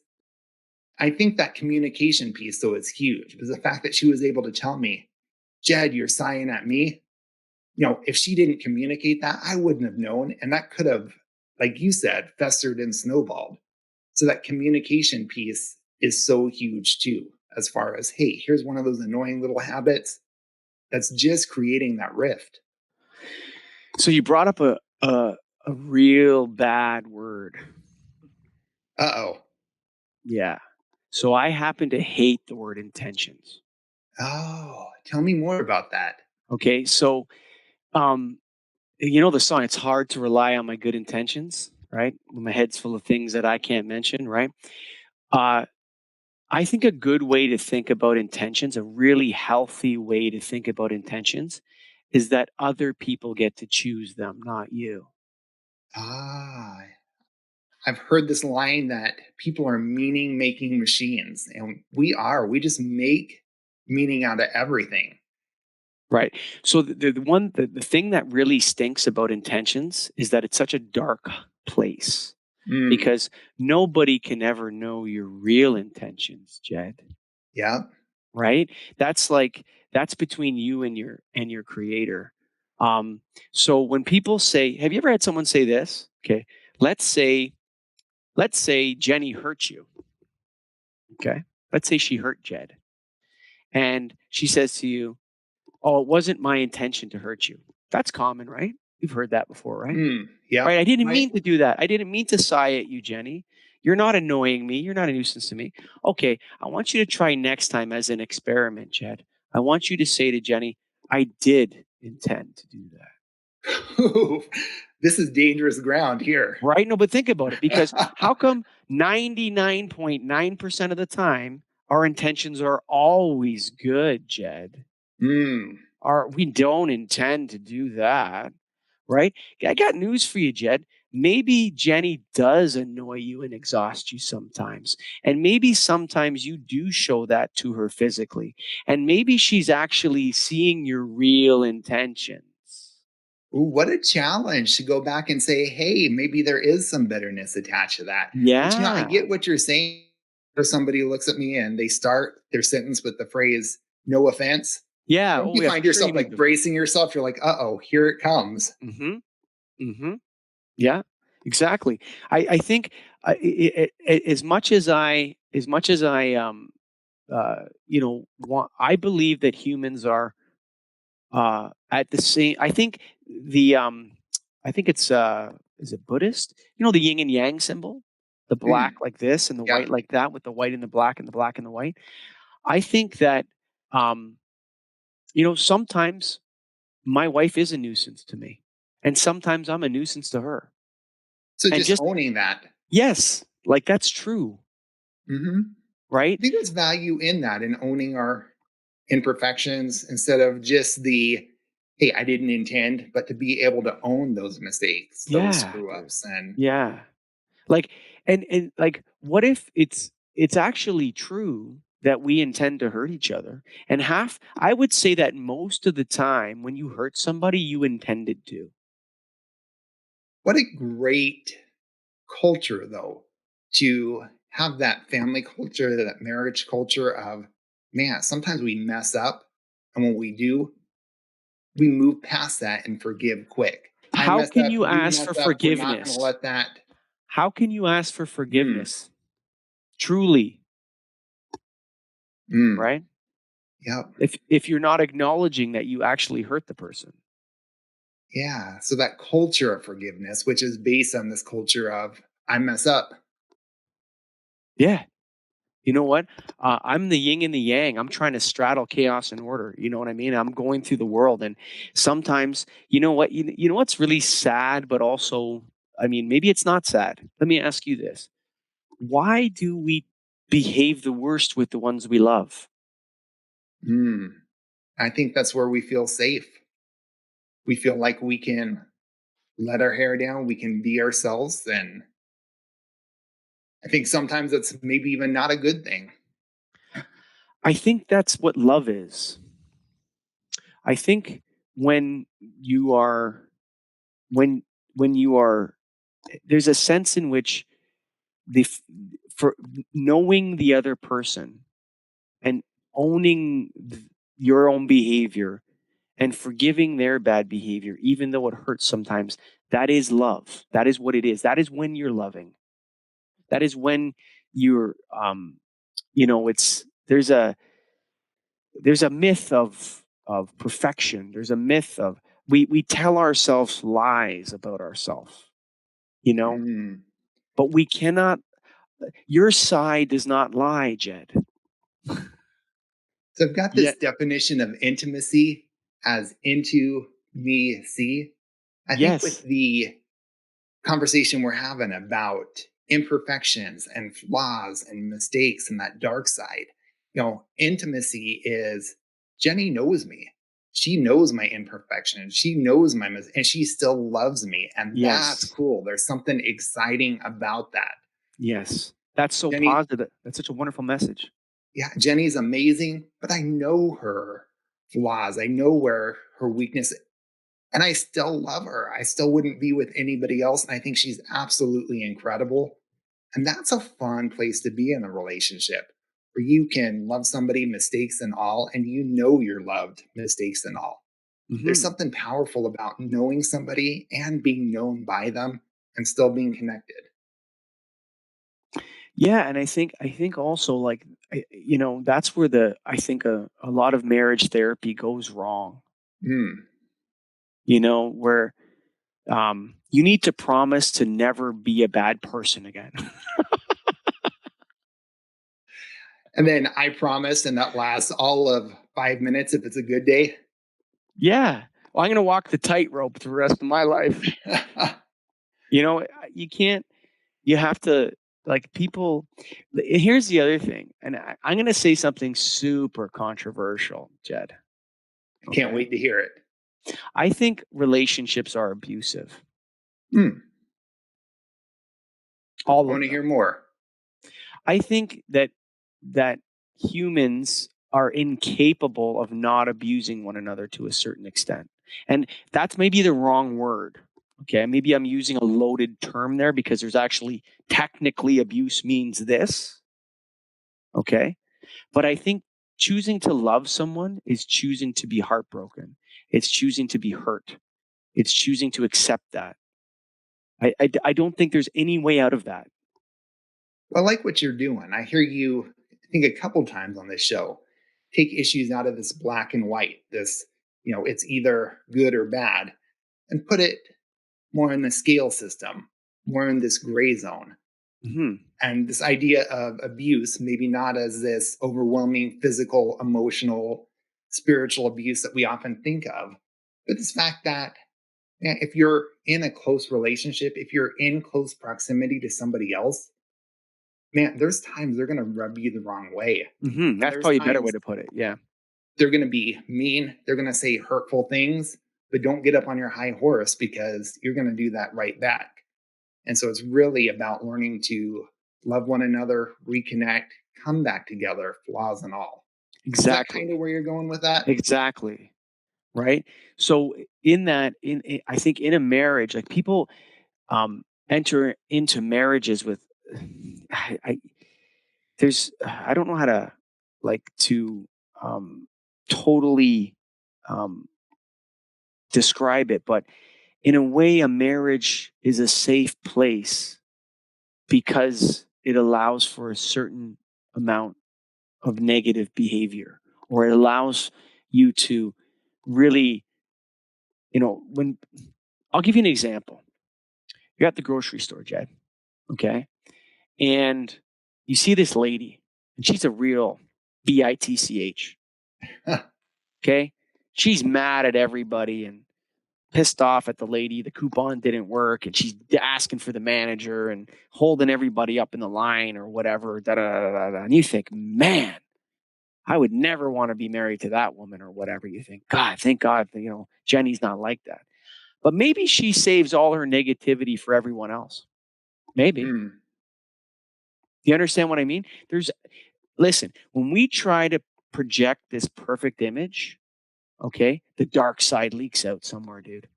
I think that communication piece, though, is huge because the fact that she was able to tell me, Jed, you're sighing at me. If she didn't communicate that, I wouldn't have known. And that could have, like you said, festered and snowballed. So that communication piece is so huge too, as far as, hey, here's one of those annoying little habits that's just creating that rift. So you brought up a real bad word. Uh-oh. Yeah. So I happen to hate the word intentions. Oh, tell me more about that. Okay. So, the song, it's hard to rely on my good intentions, right? When my head's full of things that I can't mention, right? I think a good way to think about intentions, a really healthy way to think about intentions, is that other people get to choose them, not you. Ah, I've heard this line that people are meaning making machines, and we just make meaning out of everything. Right. So the thing that really stinks about intentions is that it's such a dark place Mm, because nobody can ever know your real intentions, Jed. yeah. Right? That's between you and your creator. Um, so when people say, have you ever had someone say this? Okay, let's say let's say Jenny hurt you. Okay, let's say she hurt Jed, and she says to you, "Oh, it wasn't my intention to hurt you." That's common, right? You've heard that before, right? Yep. Right. I didn't My mean to do that. I didn't mean to sigh at you, Jenny. You're not annoying me. You're not a nuisance to me. Okay. I want you to try next time as an experiment, Jed. I want you to say to Jenny, I did intend to do that. this is dangerous ground here. Right? No, but think about it because how come 99.9% of the time our intentions are always good, Jed? mm. We don't intend to do that. Right? I got news for you, Jed. Maybe Jenny does annoy you and exhaust you sometimes. And maybe sometimes you do show that to her physically. And maybe she's actually seeing your real intentions. Ooh, what a challenge to go back and say, hey, maybe there is some bitterness attached to that. But I Yeah. get what you're saying. If somebody looks at me and they start their sentence with the phrase, no offense, Yeah. don't Oh, you yeah, find for sure yourself you need like to. bracing yourself? You're like, uh-oh, here it comes. Mm-hmm. Mm-hmm. Yeah, exactly. I think as much as I believe that humans are at the same. I think it's is it Buddhist? The yin and yang symbol, the black Mm, like this and the yeah. white like that, with the white and the black and the black and the white. I think that um, sometimes my wife is a nuisance to me, and sometimes I'm a nuisance to her. So And just just owning that. yes, like that's true, Hmm. right? I think there's value in that, in owning our imperfections instead of just the, hey, I didn't intend, but to be able to own those mistakes, those Yeah, screw dude. ups. And Yeah. Like and like what if it's actually true that we intend to hurt each other? And I would say that most of the time when you hurt somebody you intended to. what a great culture, though, to have that family culture, that marriage culture of, man, sometimes we mess up. And when we do, we move past that and forgive quick. I How messed can up, you you ask for messed up. We're not going to forgiveness? let that. How can you ask for Mm, forgiveness? Truly, mm, right? yep. If you're not acknowledging that you actually hurt the person. Yeah. So that culture of forgiveness, which is based on this culture of, I mess up. Yeah. You know what? I'm the yin and the yang. I'm trying to straddle chaos and order. You know what I mean? I'm going through the world, and sometimes, you know what? You know what's really sad, but also, I mean, maybe it's not sad. Let me ask you this: why do we behave the worst with the ones we love? Mm. I think that's where we feel safe. We feel like we can let our hair down, we can be ourselves. And I think sometimes that's maybe even not a good thing. I think that's what love is. I think when you are when you are there's a sense in which the for knowing the other person and owning your own behavior and forgiving their bad behavior, even though it hurts sometimes, that is love. That is what it is. That is when you're loving. That is when you're, it's there's a myth of perfection. There's a myth of we tell ourselves lies about ourselves, you know, Mm. but we cannot. Your side does not lie, Jed. So I've got Yeah. this definition of intimacy as into me see. I think with Yes. the conversation we're having about imperfections and flaws and mistakes and that dark side, intimacy is Jenny knows me. She knows my imperfections. She knows and she still loves me. And that's Yes. cool. There's something exciting about that. Yes. That's so Jenny, positive. That's such a wonderful message. yeah, Jenny's amazing, but I know her flaws. I know where her weakness, and I still love her. I still wouldn't be with anybody else. And I think she's absolutely incredible. And that's a fun place to be in a relationship where you can love somebody, mistakes and all, and you know you're loved, mistakes and all. There's Hmm. something powerful about knowing somebody and being known by them and still being connected. Yeah, and I think also like that's where I think a lot of marriage therapy goes wrong. Mm. Where you need to promise to never be a bad person again. And then I promise, and that lasts all of 5 minutes if it's a good day. Yeah. Well, I'm going to walk the tightrope the rest of my life. You can't. You have to like people. Here's the other thing, and I'm going to say something super controversial, Jed. Can't Okay. wait to hear it. I think relationships are abusive. Mm. I All want of to them. hear more. I think that humans are incapable of not abusing one another to a certain extent. And that's maybe the wrong word. Okay, maybe I'm using a loaded term there because there's actually technically abuse means this. Okay. But I think choosing to love someone is choosing to be heartbroken. It's choosing to be hurt. It's choosing to accept that. I don't think there's any way out of that. Well, I like what you're doing. I hear you, I think, a couple times on this show, take issues out of this black and white, this, it's either good or bad, and put it more in the scale system, more in this gray zone. Hmm. And this idea of abuse, maybe not as this overwhelming physical, emotional, spiritual abuse that we often think of, but this fact that if you're in a close relationship, if you're in close proximity to somebody else, man, there's times they're going to rub you the wrong way. Hmm. And That's there's probably a better way times to put it. Yeah. they're going to be mean, they're going to say hurtful things, but don't get up on your high horse because you're going to do that right back. And so it's really about learning to love one another, reconnect, come back together, flaws and all. Is that kind Exactly. of where you're going with that? Exactly. Right. So in that, I think in a marriage, like people enter into marriages with, I I don't know how to like to um, totally um, describe it, but in a way, a marriage is a safe place because it allows for a certain amount of negative behavior, or it allows you to really, when I'll give you an example. You're at the grocery store, Jed, okay? And you see this lady, and she's a real bitch, okay? She's mad at everybody and pissed off at the lady. The coupon didn't work, and she's asking for the manager and holding everybody up in the line or whatever. Da, da, da, da, da. And you think, man, I would never want to be married to that woman or whatever. You think, God, thank God, Jenny's not like that. But maybe she saves all her negativity for everyone else. Maybe. Mm. You understand what I mean? Listen, when we try to project this perfect image, okay, the dark side leaks out somewhere, dude.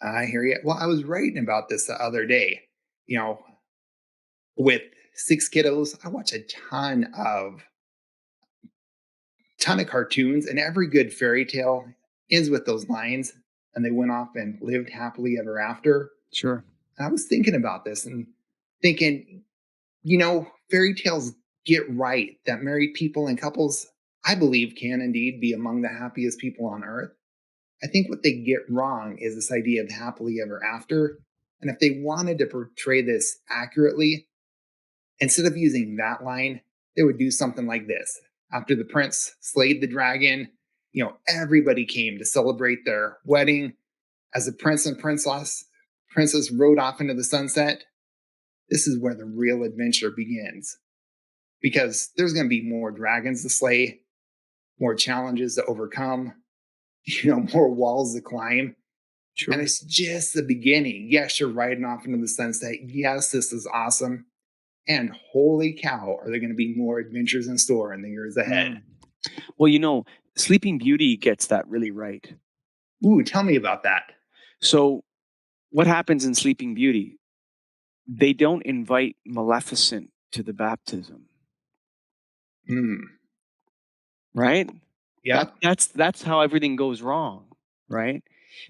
I hear you. Well, I was writing about this the other day. You know, with 6 kiddos, I watch a ton of cartoons, and every good fairy tale ends with those lines, and they went off and lived happily ever after. Sure. And I was thinking about this and thinking, fairy tales get right that married people and couples, I believe, can indeed be among the happiest people on earth. I think what they get wrong is this idea of happily ever after. And if they wanted to portray this accurately, instead of using that line, they would do something like this. After the prince slayed the dragon, everybody came to celebrate their wedding. As the prince and princess rode off into the sunset, this is where the real adventure begins. Because there's going to be more dragons to slay, more challenges to overcome, more walls to climb. Sure. And it's just the beginning. Yes, you're riding off into the sunset. Yes, this is awesome. And holy cow, are there going to be more adventures in store in the years ahead? Well, Sleeping Beauty gets that really right. Ooh, tell me about that. So what happens in Sleeping Beauty? They don't invite Maleficent to the baptism. Right? Yeah. That's how everything goes wrong, right?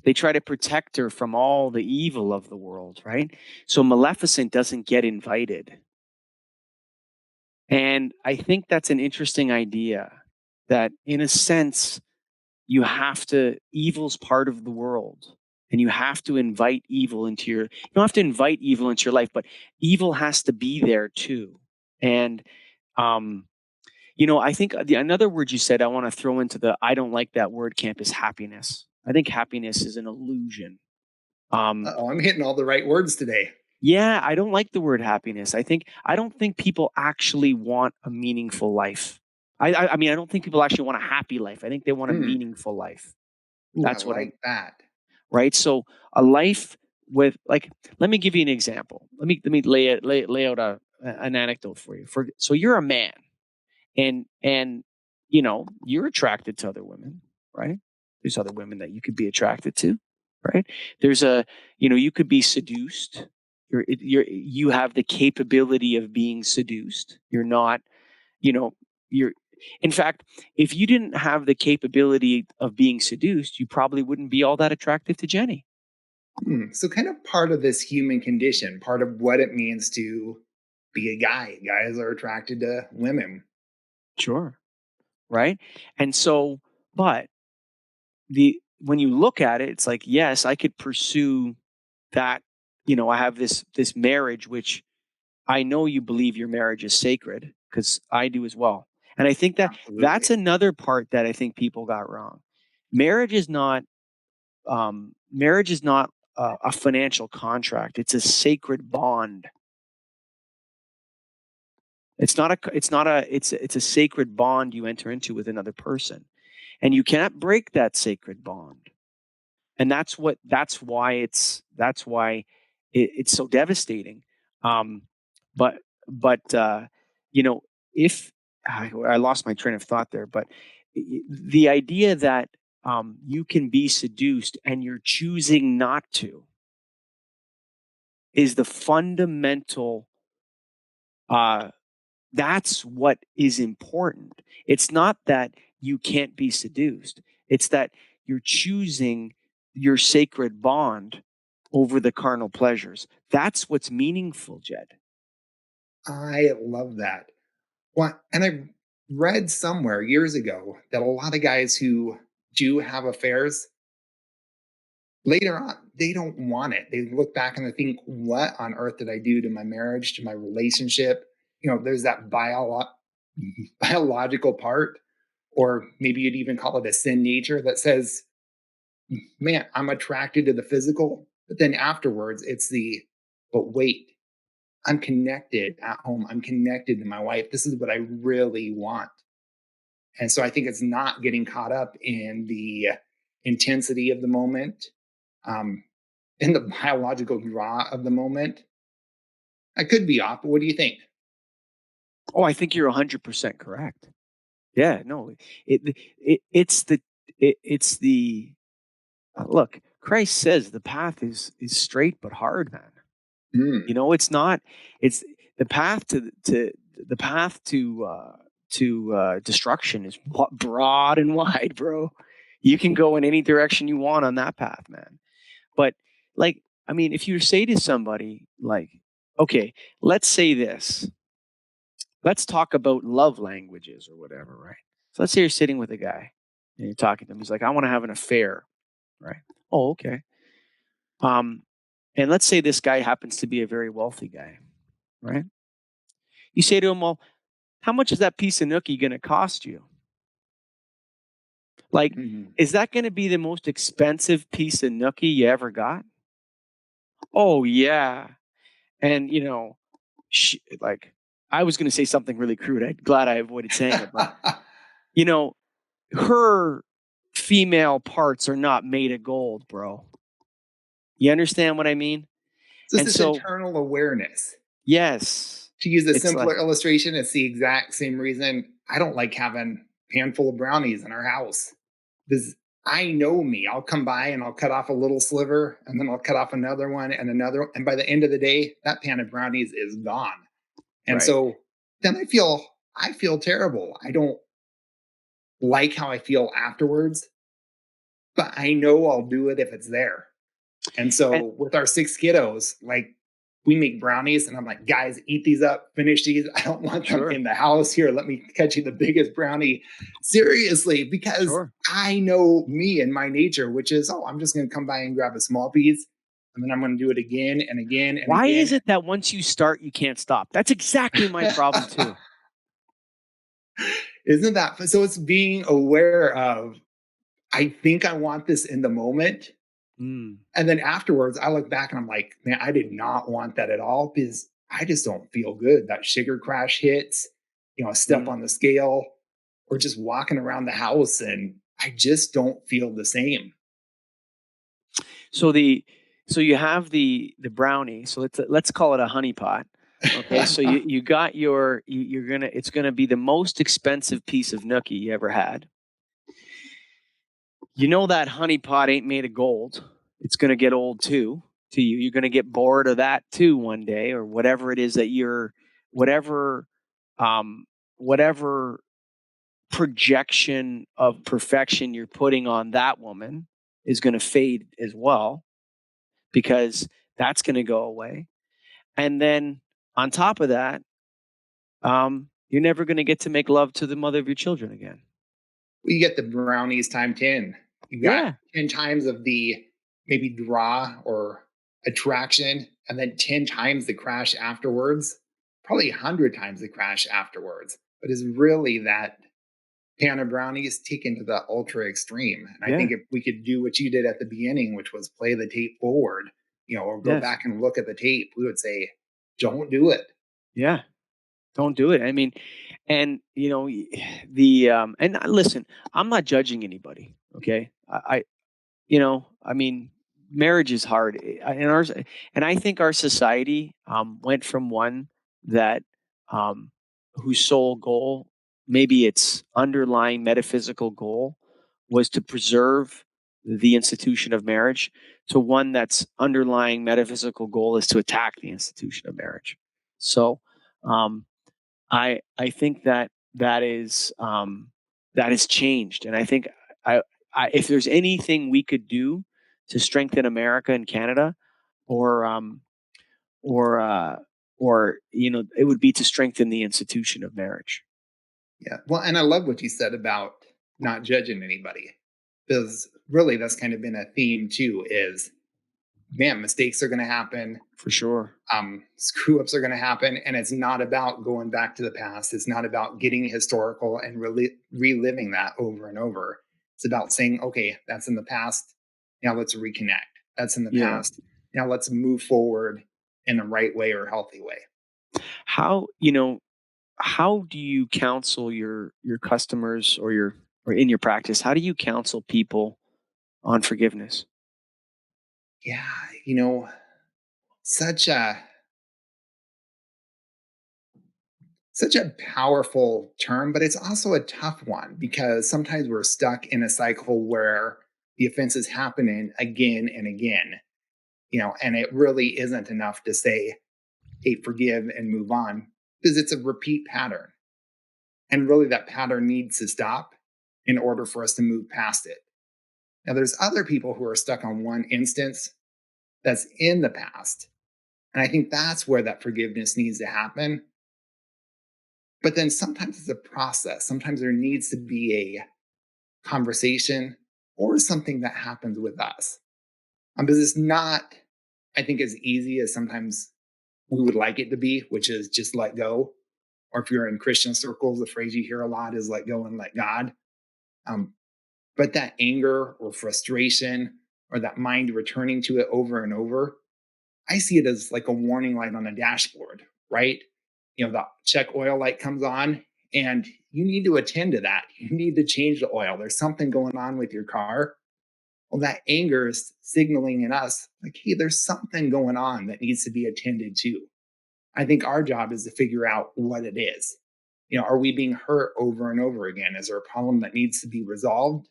They try to protect her from all the evil of the world, right? So Maleficent doesn't get invited. And I think that's an interesting idea that in a sense, evil's part of the world. And you have to invite evil into you don't have to invite evil into your life, but evil has to be there too. And, I think another word you said I want to throw into I don't like that word camp is happiness. I think happiness is an illusion. I'm hitting all the right words today. Yeah, I don't like the word happiness. I don't think people actually want a meaningful life. I mean, I don't think people actually want a happy life. I think they want a meaningful life. Ooh, I That's what like that. right. So a life with let me give you an example. Let me lay out an anecdote for you. So you're a man, and you're attracted to other women, right? There's other women that you could be attracted to, right? There's you could be seduced. You have the capability of being seduced. You're not, you're in fact, if you didn't have the capability of being seduced, you probably wouldn't be all that attractive to Jenny. So kind of part of this human condition, part of what it means to be a guy. Guys are attracted to women. Sure. Right. And so, but when you look at it, it's like, yes, I could pursue that. I have this marriage, which I know you believe your marriage is sacred because I do as well. And I think that's Absolutely. another part that I think people got wrong. Marriage is not a financial contract. It's a sacred bond. It's a sacred bond you enter into with another person. And you cannot break that sacred bond. And that's why it's so devastating. Um, but you know, if I lost my train of thought there, but the idea that you can be seduced and you're choosing not to is the fundamental. That's what is important. It's not that you can't be seduced. It's that you're choosing your sacred bond over the carnal pleasures. That's what's meaningful, Jed. I love that. Well, and I read somewhere years ago that a lot of guys who do have affairs later on, they don't want it. They look back and they think, what on earth did I do to my marriage, to my relationship? There's that biological part, or maybe you'd even call it a sin nature that says, man, I'm attracted to the physical. But then afterwards, but wait, I'm connected at home. I'm connected to my wife. This is what I really want. And so I think it's not getting caught up in the intensity of the moment, in the biological draw of the moment. I could be off, but what do you think? Oh, I think you're 100% correct. Yeah, no, it's the look. Christ says the path is straight but hard, man. Mm. You know, it's not. It's the path to the path to destruction is broad and wide, bro. You can go in any direction you want on that path, man. But like, I mean, if you say to somebody like, okay, let's say this. Let's talk about love languages or whatever, right? So let's say you're sitting with a guy and you're talking to him. He's like, I want to have an affair, right? Oh, okay. Um, and let's say this guy happens to be a very wealthy guy, right? You say to him, well, how much is that piece of nookie going to cost you? Like, Mm-hmm. is that going to be the most expensive piece of nookie you ever got? Oh, yeah. And, you know, like, I was going to say something really crude. I'm glad I avoided saying it. But, you know, her female parts are not made of gold, bro. You understand what I mean? Just And this so, internal awareness. yes, To use a it's simpler like, illustration, it's the exact same reason I don't like having a handful of brownies in our house. Because I know me. I'll come by and I'll cut off a little sliver and then I'll cut off another one and another. And by the end of the day, that pan of brownies is gone. And right. so then I feel terrible. I don't like how I feel afterwards, but I know I'll do it if it's there. And And so with our 6 kiddos, like we make brownies and I'm like, guys, eat these up, finish these. I don't want them sure, in the house here. Let me catch you the biggest brownie. Seriously, because sure. I know me and my nature, which is, oh, I'm just going to come by and grab a small piece. And then I'm going to do it again and again and Why again. is it that once you start, you can't stop? That's exactly my problem too. Isn't that so? It's being aware of, I think I want this in the moment. Mm, And then afterwards, I look back and I'm like, man, I did not want that at all because I just don't feel good. That sugar crash hits, a step mm. on the scale, or just walking around the house and I just don't feel the same. So so you have the brownie. So let's call it a honey pot. Okay, so you got you're gonna it's gonna be the most expensive piece of nookie you ever had. You know that honey pot ain't made of gold. It's gonna get old too. To you, you're gonna get bored of that too one day, or whatever it is that whatever um, whatever projection of perfection you're putting on that woman is going to fade as well because that's going to go away. And then on top of that, you're never going to get to make love to the mother of your children again. You get the brownies time 10. You got Yeah. 10 times of the maybe draw or attraction, and then 10 times the crash afterwards, probably 100 times the crash afterwards. But it's really that pan of brownies taken to the ultra extreme. And I Yeah. think if we could do what you did at the beginning, which was play the tape forward, or go Yes. back and look at the tape, we would say, don't do it. Yeah. Don't do it. I mean, and the and listen, I'm not judging anybody. Okay. I mean, marriage is hard, and ours, and I think our society went from one that whose sole goal, maybe its underlying metaphysical goal, was to preserve the institution of marriage, to one that's underlying metaphysical goal is to attack the institution of marriage. So, um, I think that has changed, and I think I, if there's anything we could do to strengthen America and Canada, or or uh, or it would be to strengthen the institution of marriage. Yeah. Well, and I love what you said about not judging anybody, because really that's kind of been a theme too, is man, mistakes are going to happen. For sure. Screw ups are going to happen. And it's not about going back to the past. It's not about getting historical and really reliving that over and over. It's about saying, okay, that's in the past. Now let's reconnect. That's in the Yeah. past. Now let's move forward in the right way or healthy way. How how do you counsel your customers or in your practice? How do you counsel people on forgiveness? Yeah, such a such a powerful term, but it's also a tough one because sometimes we're stuck in a cycle where the offense is happening again and again, and it really isn't enough to say, hey, forgive and move on, because it's a repeat pattern. And really, that pattern needs to stop in order for us to move past it. Now, there's other people who are stuck on one instance that's in the past. And I think that's where that forgiveness needs to happen. But then sometimes it's a process. Sometimes there needs to be a conversation or something that happens with us. Because it's not, I think, as easy as sometimes we would like it to be, which is just let go. Or if you're in Christian circles, the phrase you hear a lot is let go and let God. Um, but that anger or frustration or that mind returning to it over and over, I see it as like a warning light on a dashboard, right? The check oil light comes on and you need to attend to that. You need to change the oil. There's something going on with your car. Well, that anger is signaling in us like, hey, there's something going on that needs to be attended to. I think our job is to figure out what it is. Are we being hurt over and over again? Is there a problem that needs to be resolved?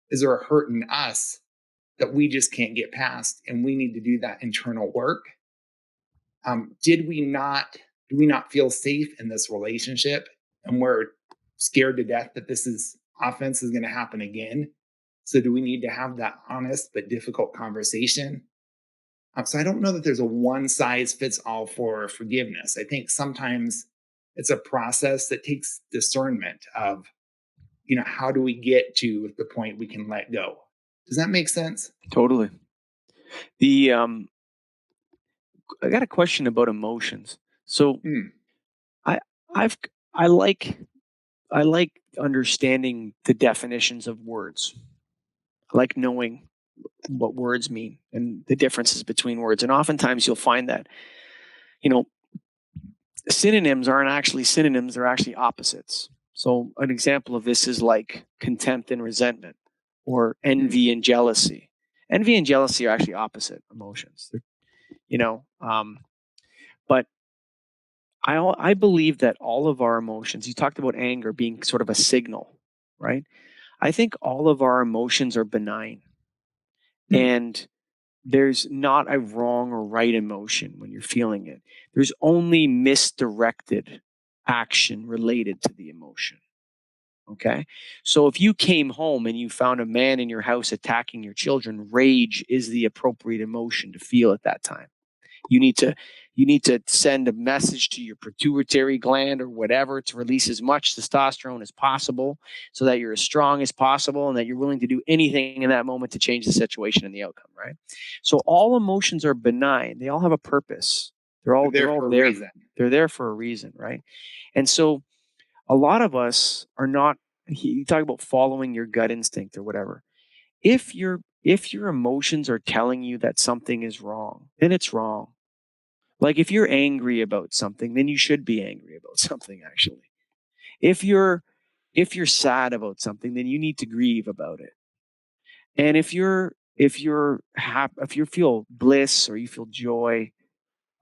Is there a hurt in us that we just can't get past and we need to do that internal work? Do we not feel safe in this relationship and we're scared to death that this offense is going to happen again? So do we need to have that honest but difficult conversation? So I don't know that there's a one size fits all for forgiveness. I think sometimes it's a process that takes discernment of, how do we get to the point we can let go? Does that make sense? Totally. The I got a question about emotions. So I I've I like understanding the definitions of words. I like knowing what words mean and the differences between words. And oftentimes you'll find that, synonyms aren't actually synonyms, they're actually opposites. So an example of this is like contempt and resentment or envy and jealousy. Envy and jealousy are actually opposite emotions. But I believe that all of our emotions, you talked about anger being sort of a signal, right? I think all of our emotions are benign. And there's not a wrong or right emotion when you're feeling it. There's only misdirected action related to the emotion. Okay. So if you came home and you found a man in your house attacking your children, rage is the appropriate emotion to feel at that time. You need to send a message to your pituitary gland or whatever to release as much testosterone as possible so that you're as strong as possible and that you're willing to do anything in that moment to change the situation and the outcome, right? So all emotions are benign. They all have a purpose. They're all there for a reason. They're there for a reason, right? And so a lot of us are not, you talk about following your gut instinct or whatever. If your emotions are telling you that something is wrong, then it's wrong. Like if you're angry about something, then you should be angry about something actually. If you're sad about something, then you need to grieve about it. And if you feel bliss or you feel joy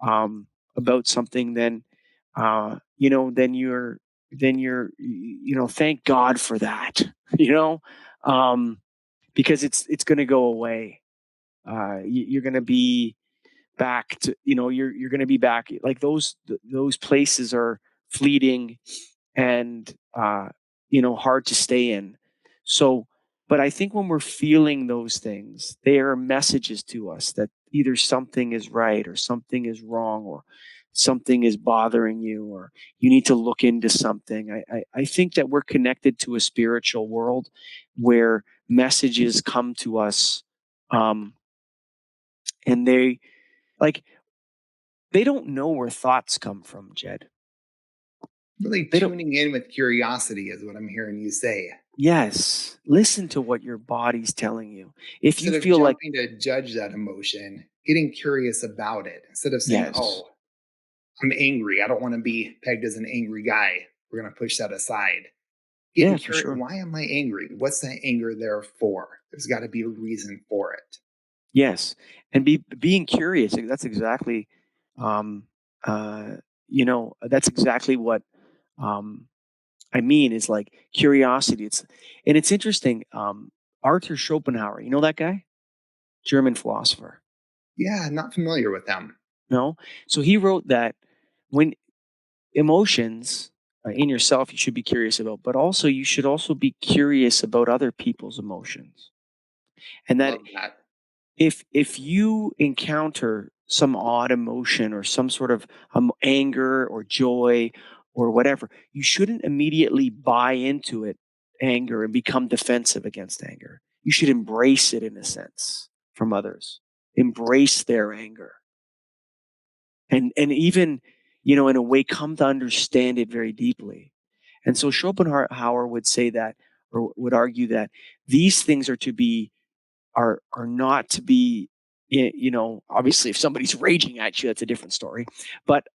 about something, then thank God for that. Because it's going to go away. You're going to be back to you're going to be back, like those places are fleeting and hard to stay in. So but I think when we're feeling those things, they are messages to us that either something is right or something is wrong or something is bothering you or you need to look into something. I think that we're connected to a spiritual world where messages come to us, and they don't know where thoughts come from, Jed. Really tuning in with curiosity is what I'm hearing you say. Yes. Listen to what your body's telling you. If instead you feel of like jumping to judge that emotion, getting curious about it instead of saying, yes. "Oh, I'm angry. I don't want to be pegged as an angry guy. We're going to push that aside. Yeah, Getting for curious, sure. why am I angry? What's that anger there for? There's got to be a reason for it. Yes, and being curious. That's exactly, um, that's exactly what um, I mean. Is like curiosity. It's interesting. Arthur Schopenhauer. You know that guy, German philosopher. Yeah, not familiar with them. No, so he wrote that when emotions in yourself, you should be curious about, but also you should also be curious about other people's emotions, and that Love that. if you encounter some odd emotion or some sort of anger or joy or whatever, you shouldn't immediately buy into it, anger, and become defensive against anger. You should embrace it in a sense from others. Embrace their anger. And even, in a way, come to understand it very deeply. And so Schopenhauer would say that, or would argue that these things are not to be, obviously if somebody's raging at you, that's a different story. But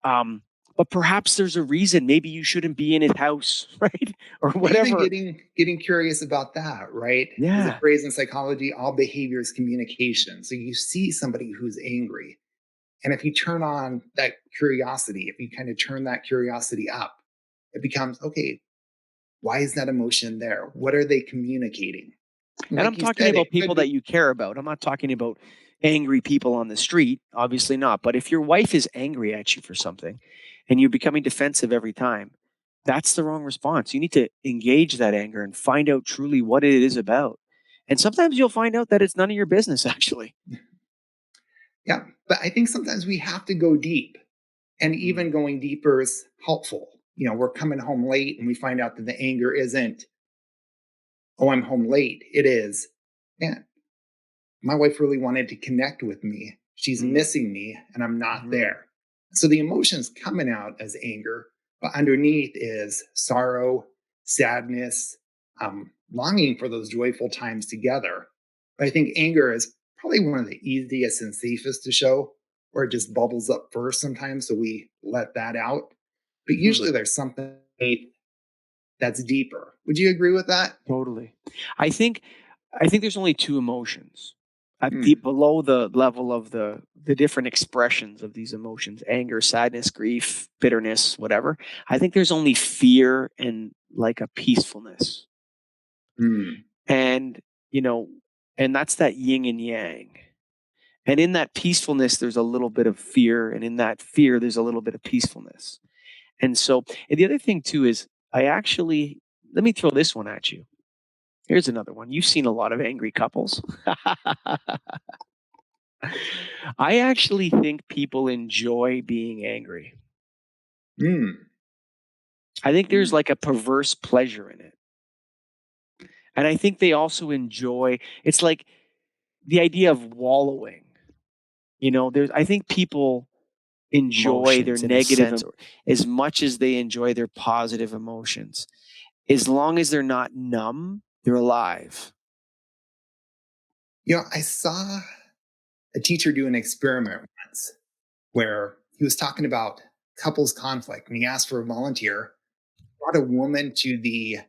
perhaps there's a reason. Maybe you shouldn't be in his house, right? Or Even whatever. getting curious about that, right? There's a Yeah. phrase in psychology: all behavior is communication. So you see somebody who's angry, and if you turn on that curiosity, if you kind of turn that curiosity up, it becomes okay. Why is that emotion there? What are they communicating? And And I'm like you talking said, it about could people be. that you care about. I'm not talking about angry people on the street, obviously not. But if your wife is angry at you for something and you're becoming defensive every time, that's the wrong response. You need to engage that anger and find out truly what it is about. And sometimes you'll find out that it's none of your business, actually. Yeah, but I think sometimes we have to go deep, and Mm. even going deeper is helpful. We're coming home late and we find out that the anger isn't, oh, I'm home late. It is, man, my wife really wanted to connect with me. She's Mm. missing me and I'm not Mhm. there. So the emotions coming out as anger, but underneath is sorrow, sadness, longing for those joyful times together. But I think anger is probably one of the easiest and safest to show, where it just bubbles up first sometimes. So we let that out. But Mhm. usually there's something that's deeper. Would you agree with that? Totally. I think I think there's only two emotions at Hmm. the below the level of the different expressions of these emotions: anger, sadness, grief, bitterness, whatever. I think there's only fear and like a peacefulness. Hmm. And, you know, and that's that yin and yang. And in that peacefulness there's a little bit of fear, and in that fear there's a little bit of peacefulness. And so, and the other thing too is let me throw this one at you. Here's another one. You've seen a lot of angry couples. I actually think people enjoy being angry. Hmm. I think there's Hmm. like a perverse pleasure in it. And I think they also enjoy, it's like the idea of wallowing. I think people enjoy their Emotions in a negative sense. as much as they enjoy their positive emotions. As long as they're not numb, they're alive. I saw a teacher do an experiment once where he was talking about couples conflict and he asked for a volunteer, brought a woman to the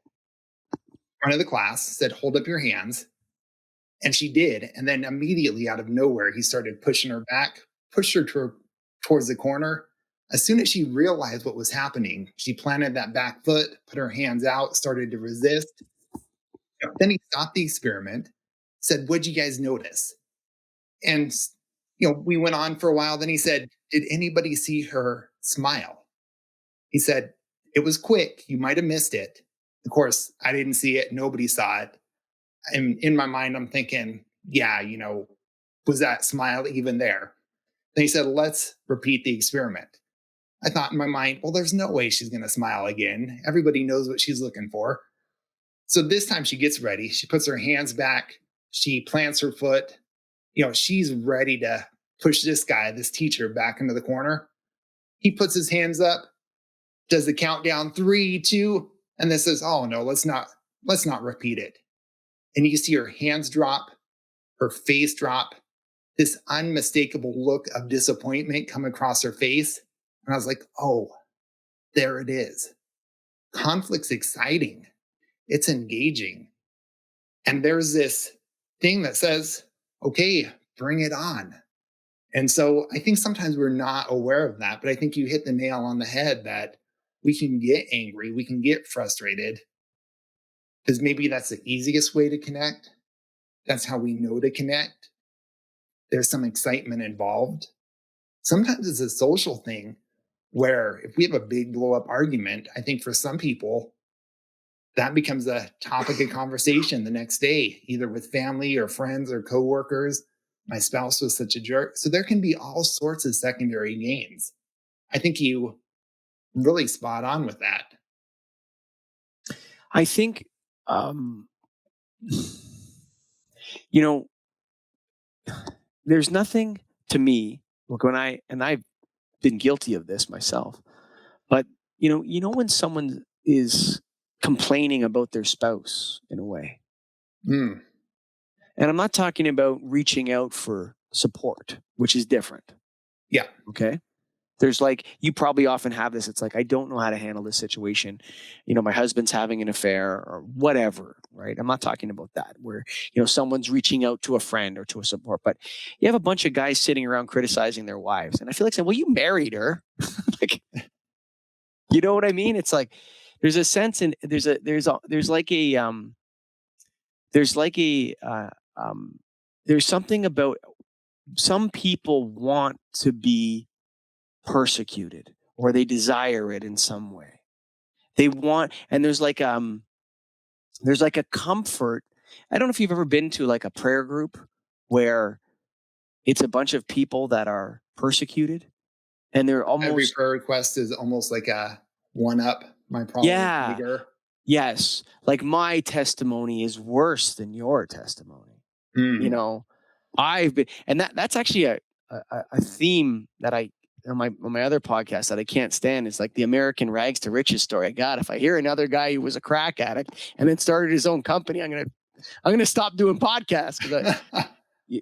front of the class, said, hold up your hands. And she did. And then immediately out of nowhere, he started pushing her back, pushed her towards the corner. As soon as she realized what was happening, she planted that back foot, put her hands out, started to resist. Then he stopped the experiment, said, what'd you guys notice? And we went on for a while. Then he said, did anybody see her smile? He said, it was quick. You might have missed it. Of course, I didn't see it. Nobody saw it. And in my mind, I'm thinking, yeah, was that smile even there? Then he said, let's repeat the experiment. I thought in my mind, well, there's no way she's going to smile again. Everybody knows what she's looking for. So this time she gets ready. She puts her hands back. She plants her foot. She's ready to push this teacher back into the corner. He puts his hands up, does the countdown 3, 2, and then says, oh no, let's not repeat it. And you see her hands drop, her face drop, this unmistakable look of disappointment come across her face. And I was like, oh, there it is. Conflict's exciting. It's engaging. And there's this thing that says, okay, bring it on. And so I think sometimes we're not aware of that, but I think you hit the nail on the head that we can get angry, we can get frustrated, because maybe that's the easiest way to connect. That's how we know to connect. There's some excitement involved. Sometimes it's a social thing where if we have a big blow up argument, I think for some people, that becomes a topic of conversation the next day, either with family or friends or coworkers. My spouse was such a jerk. So there can be all sorts of secondary gains. I think you really spot on with that. I think, you know, there's nothing to me. Look, I've been guilty of this myself, but you know when someone is complaining about their spouse in a way, Mm. and I'm not talking about reaching out for support, which is different. Yeah. Okay. There's like, you probably often have this. It's like, I don't know how to handle this situation. My husband's having an affair or whatever, right? I'm not talking about that where, someone's reaching out to a friend or to a support, but you have a bunch of guys sitting around criticizing their wives. And I feel like saying, well, you married her. Like, you know what I mean? It's like, there's a sense in, there's something about some people want to be persecuted or they desire it in some way. They want, and there's like a comfort. I don't know if you've ever been to like a prayer group where it's a bunch of people that are persecuted and they're almost, every prayer request is almost like a one up. My problem is bigger. Yes. Like my testimony is worse than your testimony. I've been, and that's actually a theme that I, on my other podcast that I can't stand. Is like the American rags to riches story. God, if I hear another guy who was a crack addict and then started his own company, I'm gonna stop doing podcasts.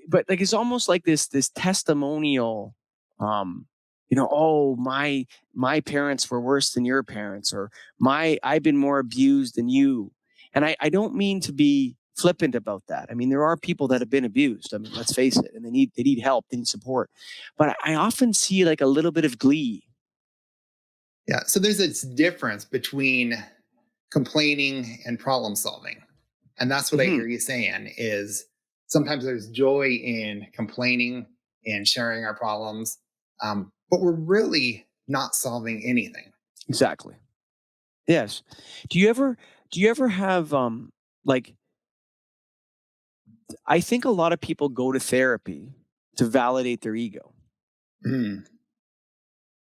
But like it's almost like this testimonial. Oh, my parents were worse than your parents, or I've been more abused than you. And I don't mean to be flippant about that. I mean, there are people that have been abused. I mean, let's face it, and they need help, they need support. But I often see like a little bit of glee. Yeah. So there's this difference between complaining and problem solving. And that's what I hear you saying is sometimes there's joy in complaining and sharing our problems, but we're really not solving anything. Exactly. Yes. Do you ever have like, I think a lot of people go to therapy to validate their ego. Mm.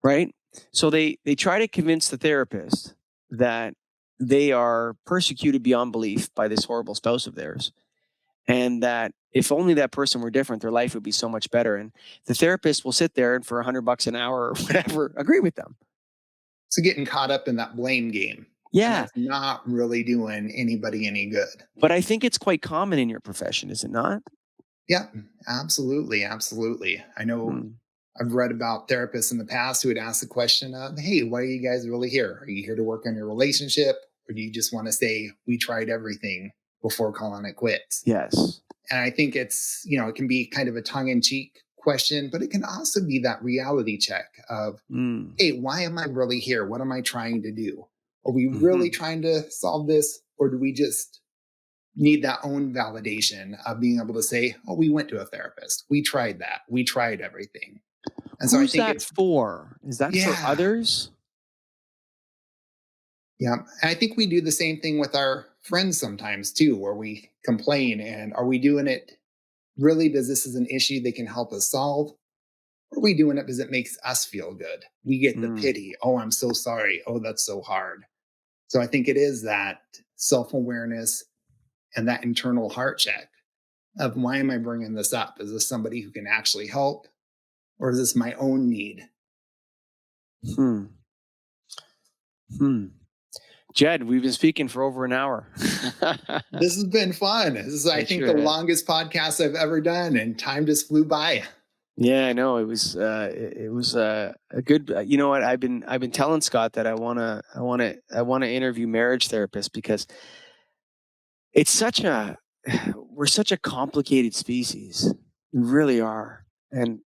Right? So they try to convince the therapist that they are persecuted beyond belief by this horrible spouse of theirs. And that if only that person were different, their life would be so much better. And the therapist will sit there and for $100 an hour or whatever, agree with them. So getting caught up in that blame game. Yeah. It's not really doing anybody any good. But I think it's quite common in your profession, is it not? Yeah, absolutely. Absolutely. I know I've read about therapists in the past who would ask the question of, hey, why are you guys really here? Are you here to work on your relationship? Or do you just want to say, we tried everything before calling it quits? Yes. And I think it's, it can be kind of a tongue in cheek question, but it can also be that reality check of, hey, why am I really here? What am I trying to do? Are we really trying to solve this? Or do we just need that own validation of being able to say, oh, we went to a therapist. We tried that. We tried everything. And so Who's I think that for? Is that for others? Yeah. And I think we do the same thing with our friends sometimes too, where we complain. And are we doing it really because this is an issue they can help us solve? Or are we doing it because it makes us feel good? We get the pity. Oh, I'm so sorry. Oh, that's so hard. So I think it is that self-awareness and that internal heart check of, why am I bringing this up? Is this somebody who can actually help? Or is this my own need? Jed, we've been speaking for over an hour. This has been fun. This is, I think, the longest podcast I've ever done, and time just flew by. Yeah, I know. It was a good. You know what? I've been telling Scott that I wanna interview marriage therapists because it's such a we're such a complicated species. We really are, and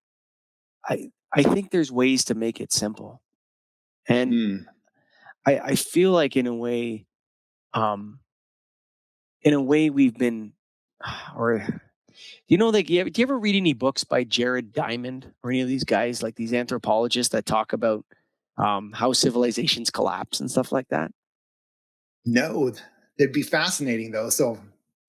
I think there's ways to make it simple. And Mm. I feel like um, in a way we've been, or like, do you ever read any books by Jared Diamond or any of these guys, like these anthropologists that talk about how civilizations collapse and stuff like that? No, it'd be fascinating though. So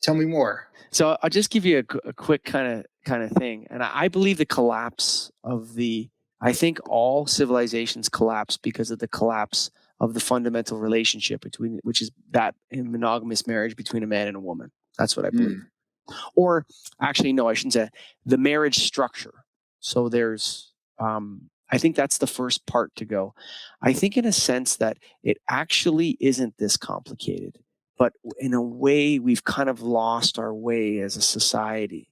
tell me more. So I'll just give you a quick kind of thing, and I believe the collapse of the. I think all civilizations collapse because of the collapse of the fundamental relationship between, which is that in monogamous marriage between a man and a woman. That's what I believe. Mm. Or actually, no, I shouldn't say the marriage structure. So I think that's the first part to go. I think, in a sense, that it actually isn't this complicated, but in a way, we've kind of lost our way as a society,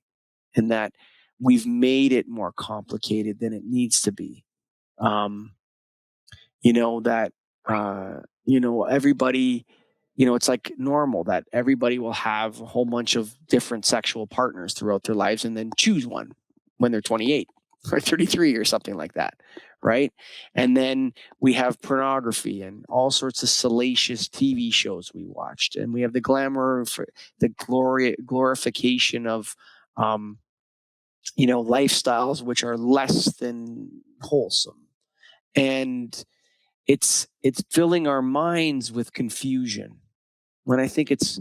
in that we've made it more complicated than it needs to be. Um, that everybody, it's like normal that everybody will have a whole bunch of different sexual partners throughout their lives and then choose one when they're 28 or 33 or something like that, right? And then we have pornography and all sorts of salacious TV shows we watched, and we have the glamour for the glorification of lifestyles which are less than wholesome. And it's filling our minds with confusion, when I think it's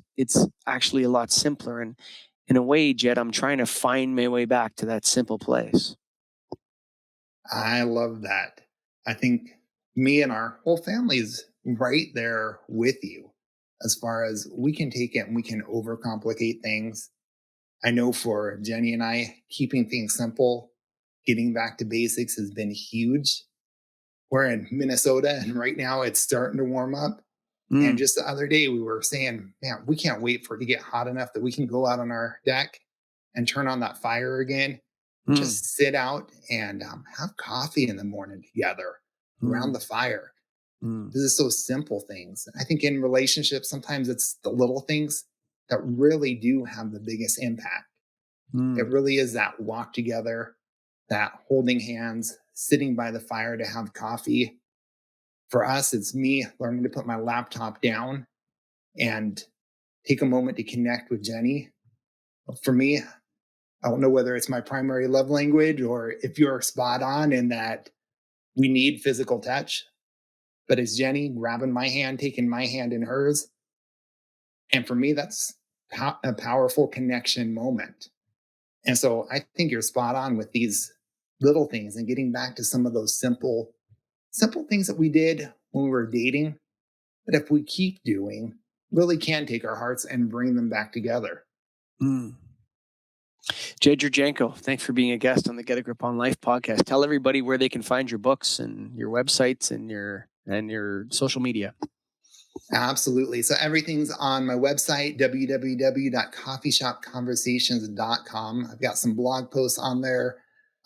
actually a lot simpler. And in a way, Jed, I'm trying to find my way back to that simple place. I love that. I think me and our whole family's right there with you as far as we can take it and we can overcomplicate things. I know for Jenny and I, keeping things simple, getting back to basics has been huge. We're in Minnesota and right now it's starting to warm up. And Mm, just the other day, we were saying, man, we can't wait for it to get hot enough that we can go out on our deck and turn on that fire again, mm, just sit out and have coffee in the morning together around mm, the fire. mm, This is so simple things. I think in relationships, sometimes it's the little things that really do have the biggest impact. It mm, really is that walk together, that holding hands, sitting by the fire to have coffee. For us, it's me learning to put my laptop down and take a moment to connect with Jenny. For me, I don't know whether it's my primary love language or if you're spot on in that we need physical touch, but it's Jenny grabbing my hand, taking my hand in hers. And for me, that's a powerful connection moment. And so I think you're spot on with these little things and getting back to some of those simple things that we did when we were dating, that if we keep doing, really can take our hearts and bring them back together. mm. Jed Jurchenko, thanks for being a guest on the Get a Grip on Life podcast. Tell everybody where they can find your books and your websites and your social media. Absolutely. So everything's on my website, www.coffeeshopconversations.com. I've got some blog posts on there,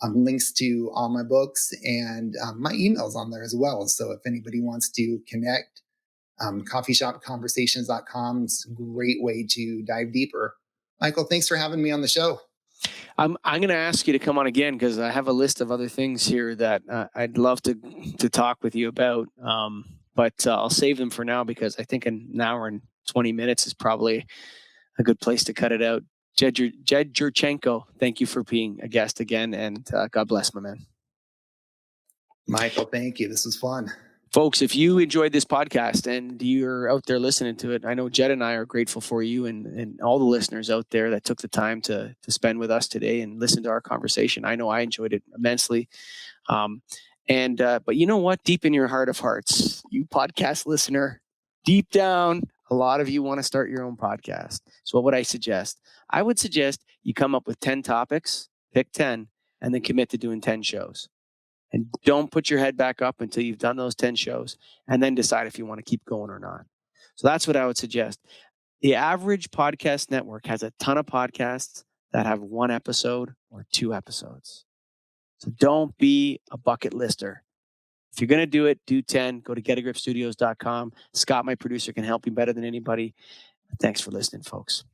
links to all my books, and my emails on there as well. So if anybody wants to connect, coffeeshopconversations.com is a great way to dive deeper. Michael, thanks for having me on the show. I'm going to ask you to come on again because I have a list of other things here that I'd love to talk with you about. But I'll save them for now because I think an hour and 20 minutes is probably a good place to cut it out. Jed Jurchenko, thank you for being a guest again, and God bless, my man. Michael, thank you. This was fun. Folks, if you enjoyed this podcast and you're out there listening to it, I know Jed and I are grateful for you and all the listeners out there that took the time to spend with us today and listen to our conversation. I know I enjoyed it immensely. But you know what? Deep in your heart of hearts, you podcast listener, deep down, a lot of you want to start your own podcast. So what would I suggest? I would suggest you come up with 10 topics, pick 10, and then commit to doing 10 shows. And don't put your head back up until you've done those 10 shows and then decide if you want to keep going or not. So that's what I would suggest. The average podcast network has a ton of podcasts that have one episode or two episodes. So don't be a bucket lister. If you're going to do it, do 10. Go to getagripstudios.com. Scott, my producer, can help you better than anybody. Thanks for listening, folks.